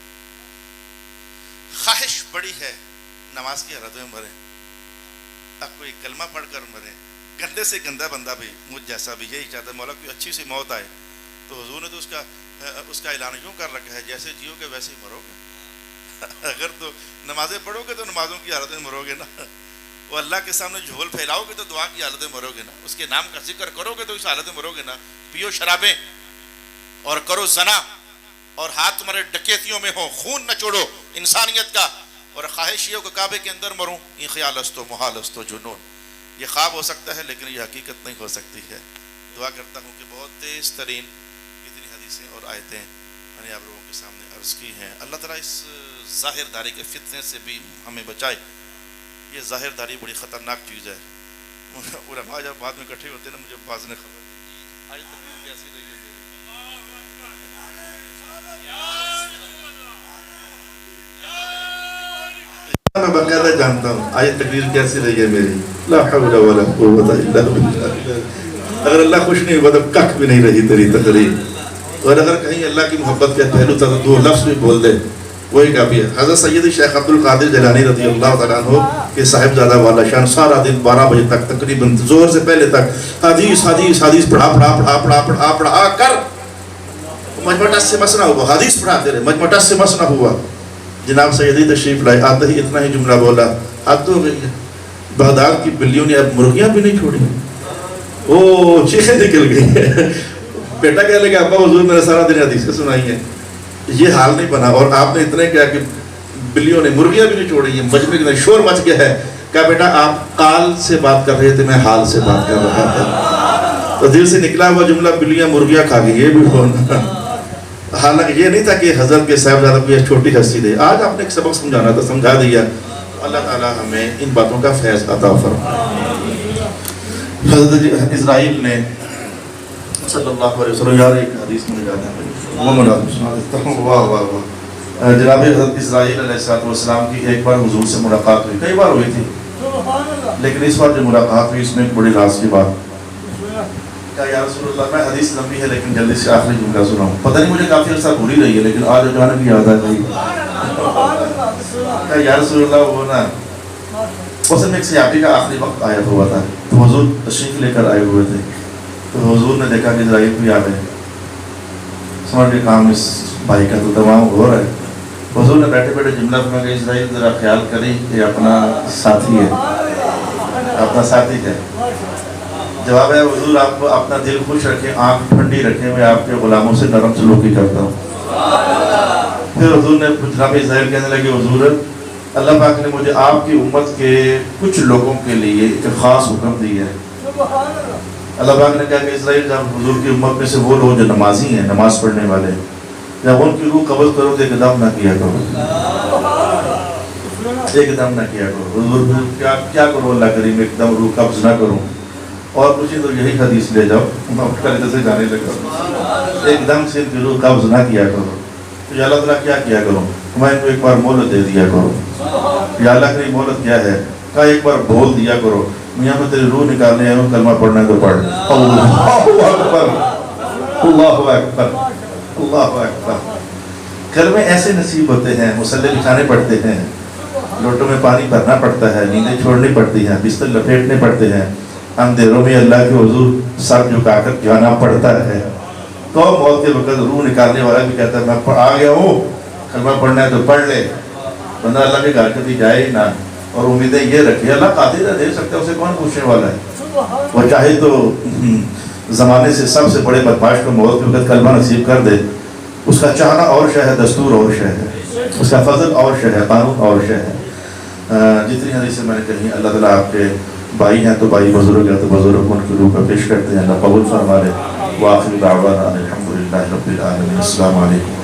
خواہش بڑی ہے نماز کی حالت میں مرے، اب کوئی کلمہ پڑھ کر مرے. گندے سے گندا بندہ بھی مجھ جیسا بھی یہی چاہتا ہے مولا کوئی اچھی سی موت آئے. تو حضور نے تو اس کا اعلان یوں کر رکھا ہے جیسے جیو گے ویسے ہی مرو گے. اگر تو نمازیں پڑھو گے تو نمازوں کی حالت میں مرو گے نا، وہ اللہ کے سامنے جھول پھیلاؤ گے تو دعا کی حالت میں مرو گے نا، اس کے نام کا ذکر کرو گے تو اس حالت میں مرو گے نا۔ پیو شرابیں اور کرو زنا اور ہاتھ تمہارے ڈکیتیوں میں ہو، خون نہ چھوڑو انسانیت کا، اور خواہش یہ ہو کہ کعبے کے اندر مروں، یہ خیال است و محال است و جنون، یہ خواب ہو سکتا ہے لیکن یہ حقیقت نہیں ہو سکتی ہے۔ دعا کرتا ہوں کہ بہت تیز ترین اتنی حدیثیں اور آیتیں میں نے آپ لوگوں کے سامنے عرض کی ہیں، اللہ تعالیٰ اس ظاہر داری کے فتنے سے بھی ہمیں بچائے۔ یہ ظاہر داری بڑی خطرناک چیز ہے۔ علماء جب بعد میں اکٹھے ہوتے ہیں نا، مجھے بعض نے خبر دی آج تقریر کیسی رہی ہے میں باقاعدہ جانتا ہوں آج تقریر کیسی رہی ہے میری، لا حول ولا قوت الا باللہ۔ اگر اللہ خوش نہیں ہوا تو کک بھی نہیں رہی تیری تقریر، اور اگر کہیں اللہ کی محبت کے پہلو تھا تو دو لفظ بھی بول دے وہی کافی ہے۔ حضرت سید شیخ عبد القادر جیلانی رضی اللہ تعالیٰ عنہ کے صاحبزادہ والا شان سارا دن 12 بجے تک تقریباً زور سے پہلے تک حدیث حدیث حدیث پڑھا کر مجمع ٹس سے مسنا ہوا، حدیث پڑھاتے رہے، مجمع ٹس سے مسنا ہوا۔ جناب سیدی تشریف لائے، آتے ہی اتنا ہی جملہ بولا، حد ہو گئی ہے، بغداد کی بلیوں نے اب مرغیاں بھی نہیں چھوڑی۔ او چیخیں نکل گئی ہے۔ بیٹا کہنے لگا ابا حضور میرے سارا دن حدیثیں سنائی ہیں، یہ حال نہیں بنا، اور آپ نے اتنے کیا کہ بلیوں نے مرغیاں بھی نہیں چھوڑی ہیں، مجمع کے اندر شور مچ گیا ہے۔ کہا بیٹا آپ قال سے بات کر رہے تھے، میں حال سے بات کر رہا تھا۔ تو دل سے نکلا ہوا جملہ بلیاں مرغیاں کھا گئی، یہ بھی ہونا۔ حالانکہ یہ نہیں تھا کہ حضرت کے صاحبزادہ کو یہ چھوٹی ہستی دے، آج آپ نے ایک سبق سمجھانا تھا، سمجھا دیا۔ اللہ تعالیٰ ہمیں ان باتوں کا فیض عطا فرمائے۔ حضرت اسرائیل نے صلی اللہ علیہ وسلم، یار ایک حدیث میں جاتا ہے وہ مناسب سنا دیتا ہوں۔ واہ واہ واہ، جناب حضرت اسرائیل علیہ السلام کی ایک بار حضور سے ملاقات ہوئی، کئی بار ہوئی تھی لیکن اس بار جو ملاقات ہوئی اس میں ایک بڑی راز کی بات۔ کہا یا رسول اللہ، میں حدیث لمبی ہے لیکن جلدی سے آخری جملہ سناؤں، پتہ نہیں مجھے کافی عرصہ بھولی رہی ہے لیکن آج اچانک یاد آ گئی۔ کہا یا رسول اللہ، وہ نا اس میں ایک صحابی کا آخری وقت آیا ہوا تھا، تو حضور تشریف لے کر آئے ہوئے تھے، تو حضور نے دیکھا کہ اسرائیل بھی آ گئے، سمجھ کے کام اس بھائی کا تو تمام ہو رہا ہے۔ حضور نے بیٹھے بیٹھے جملہ فرمایا کہ اسرائیل ذرا خیال کریں کہ اپنا ساتھی ہے، اپنا ساتھی ہے۔ جواب ہے حضور آپ اپنا دل خوش رکھیں، آنکھ ٹھنڈی رکھیں، میں آپ کے غلاموں سے نرم سلوکی کرتا ہوں۔ پھر حضور نے جناب اسرائیل کہنے لگے حضور اللہ پاک نے مجھے آپ کی امت کے کچھ لوگوں کے لیے ایک خاص حکم دی ہے۔ اللہ پاک نے کہا کہ اسرائیل جب حضور کی امت میں سے وہ لوگ جو نمازی ہیں، نماز پڑھنے والے، جب ان کی روح قبض کرو تو ایک دم نہ کیا کرو، ایک دم نہ کیا کرو۔ حضور کیا کرو اللہ کریم، ایک دم روح قبض نہ کروں، اور پوچھیں تو یہی حدیث لے جاؤ، میں اٹھ کر ادھر سے جانے لگا، ایک دم سے ان کی روح قبض نہ کیا کرو۔ تو یا اللہ تعالیٰ کیا کروں؟ میں ان کو ایک بار مہلت دے دیا کرو۔ یا اللہ کی مہلت کیا ہے؟ کہا ایک بار بول دیا کرو میاں میں تیری روح نکالنے آیا ہوں، کلمہ پڑھنا ہے تو پڑھ۔ اللہ اکبر، اللہ اکبر، اللہ اکبر۔ کلمے ایسے نصیب ہوتے ہیں، مصلے بچھانے پڑتے ہیں، لوٹوں میں پانی بھرنا پڑتا ہے، نیندیں چھوڑنی پڑتی ہیں، بستر لپیٹنے پڑتے ہیں، اندھیروں میں اللہ کے حضور سر جھکا کر جانا پڑتا ہے۔ تو موت کے وقت روح نکالنے والا بھی کہتا ہے میں آ گیا ہوں، کلمہ پڑھنا ہے تو پڑھ لے۔ بندہ اللہ کے گھر کبھی جائے ہی نہ، اور امیدیں یہ رکھے اللہ قادر ہے، دے سکتا ہے، اسے کون پوچھنے والا ہے؟ وہ چاہے تو زمانے سے سب سے بڑے بدماش کو موت کے وقت کلمہ نصیب کر دے، اس کا چاہنا اور شے ہے، دستور اور شے ہے، اس کا فضل اور شے ہے، قانون اور شے ہے۔ جتنی حدیثیں میں نے کہی اللہ تعالیٰ آپ کے بھائی ہیں تو بھائی، بزرگ ہیں تو بزرگ، ان کی روح کا پیش کرتے ہیں، اللہ قبول فرما لے۔ وآخر دعوانا الحمدللہ رب العالمین۔ السلام علیکم۔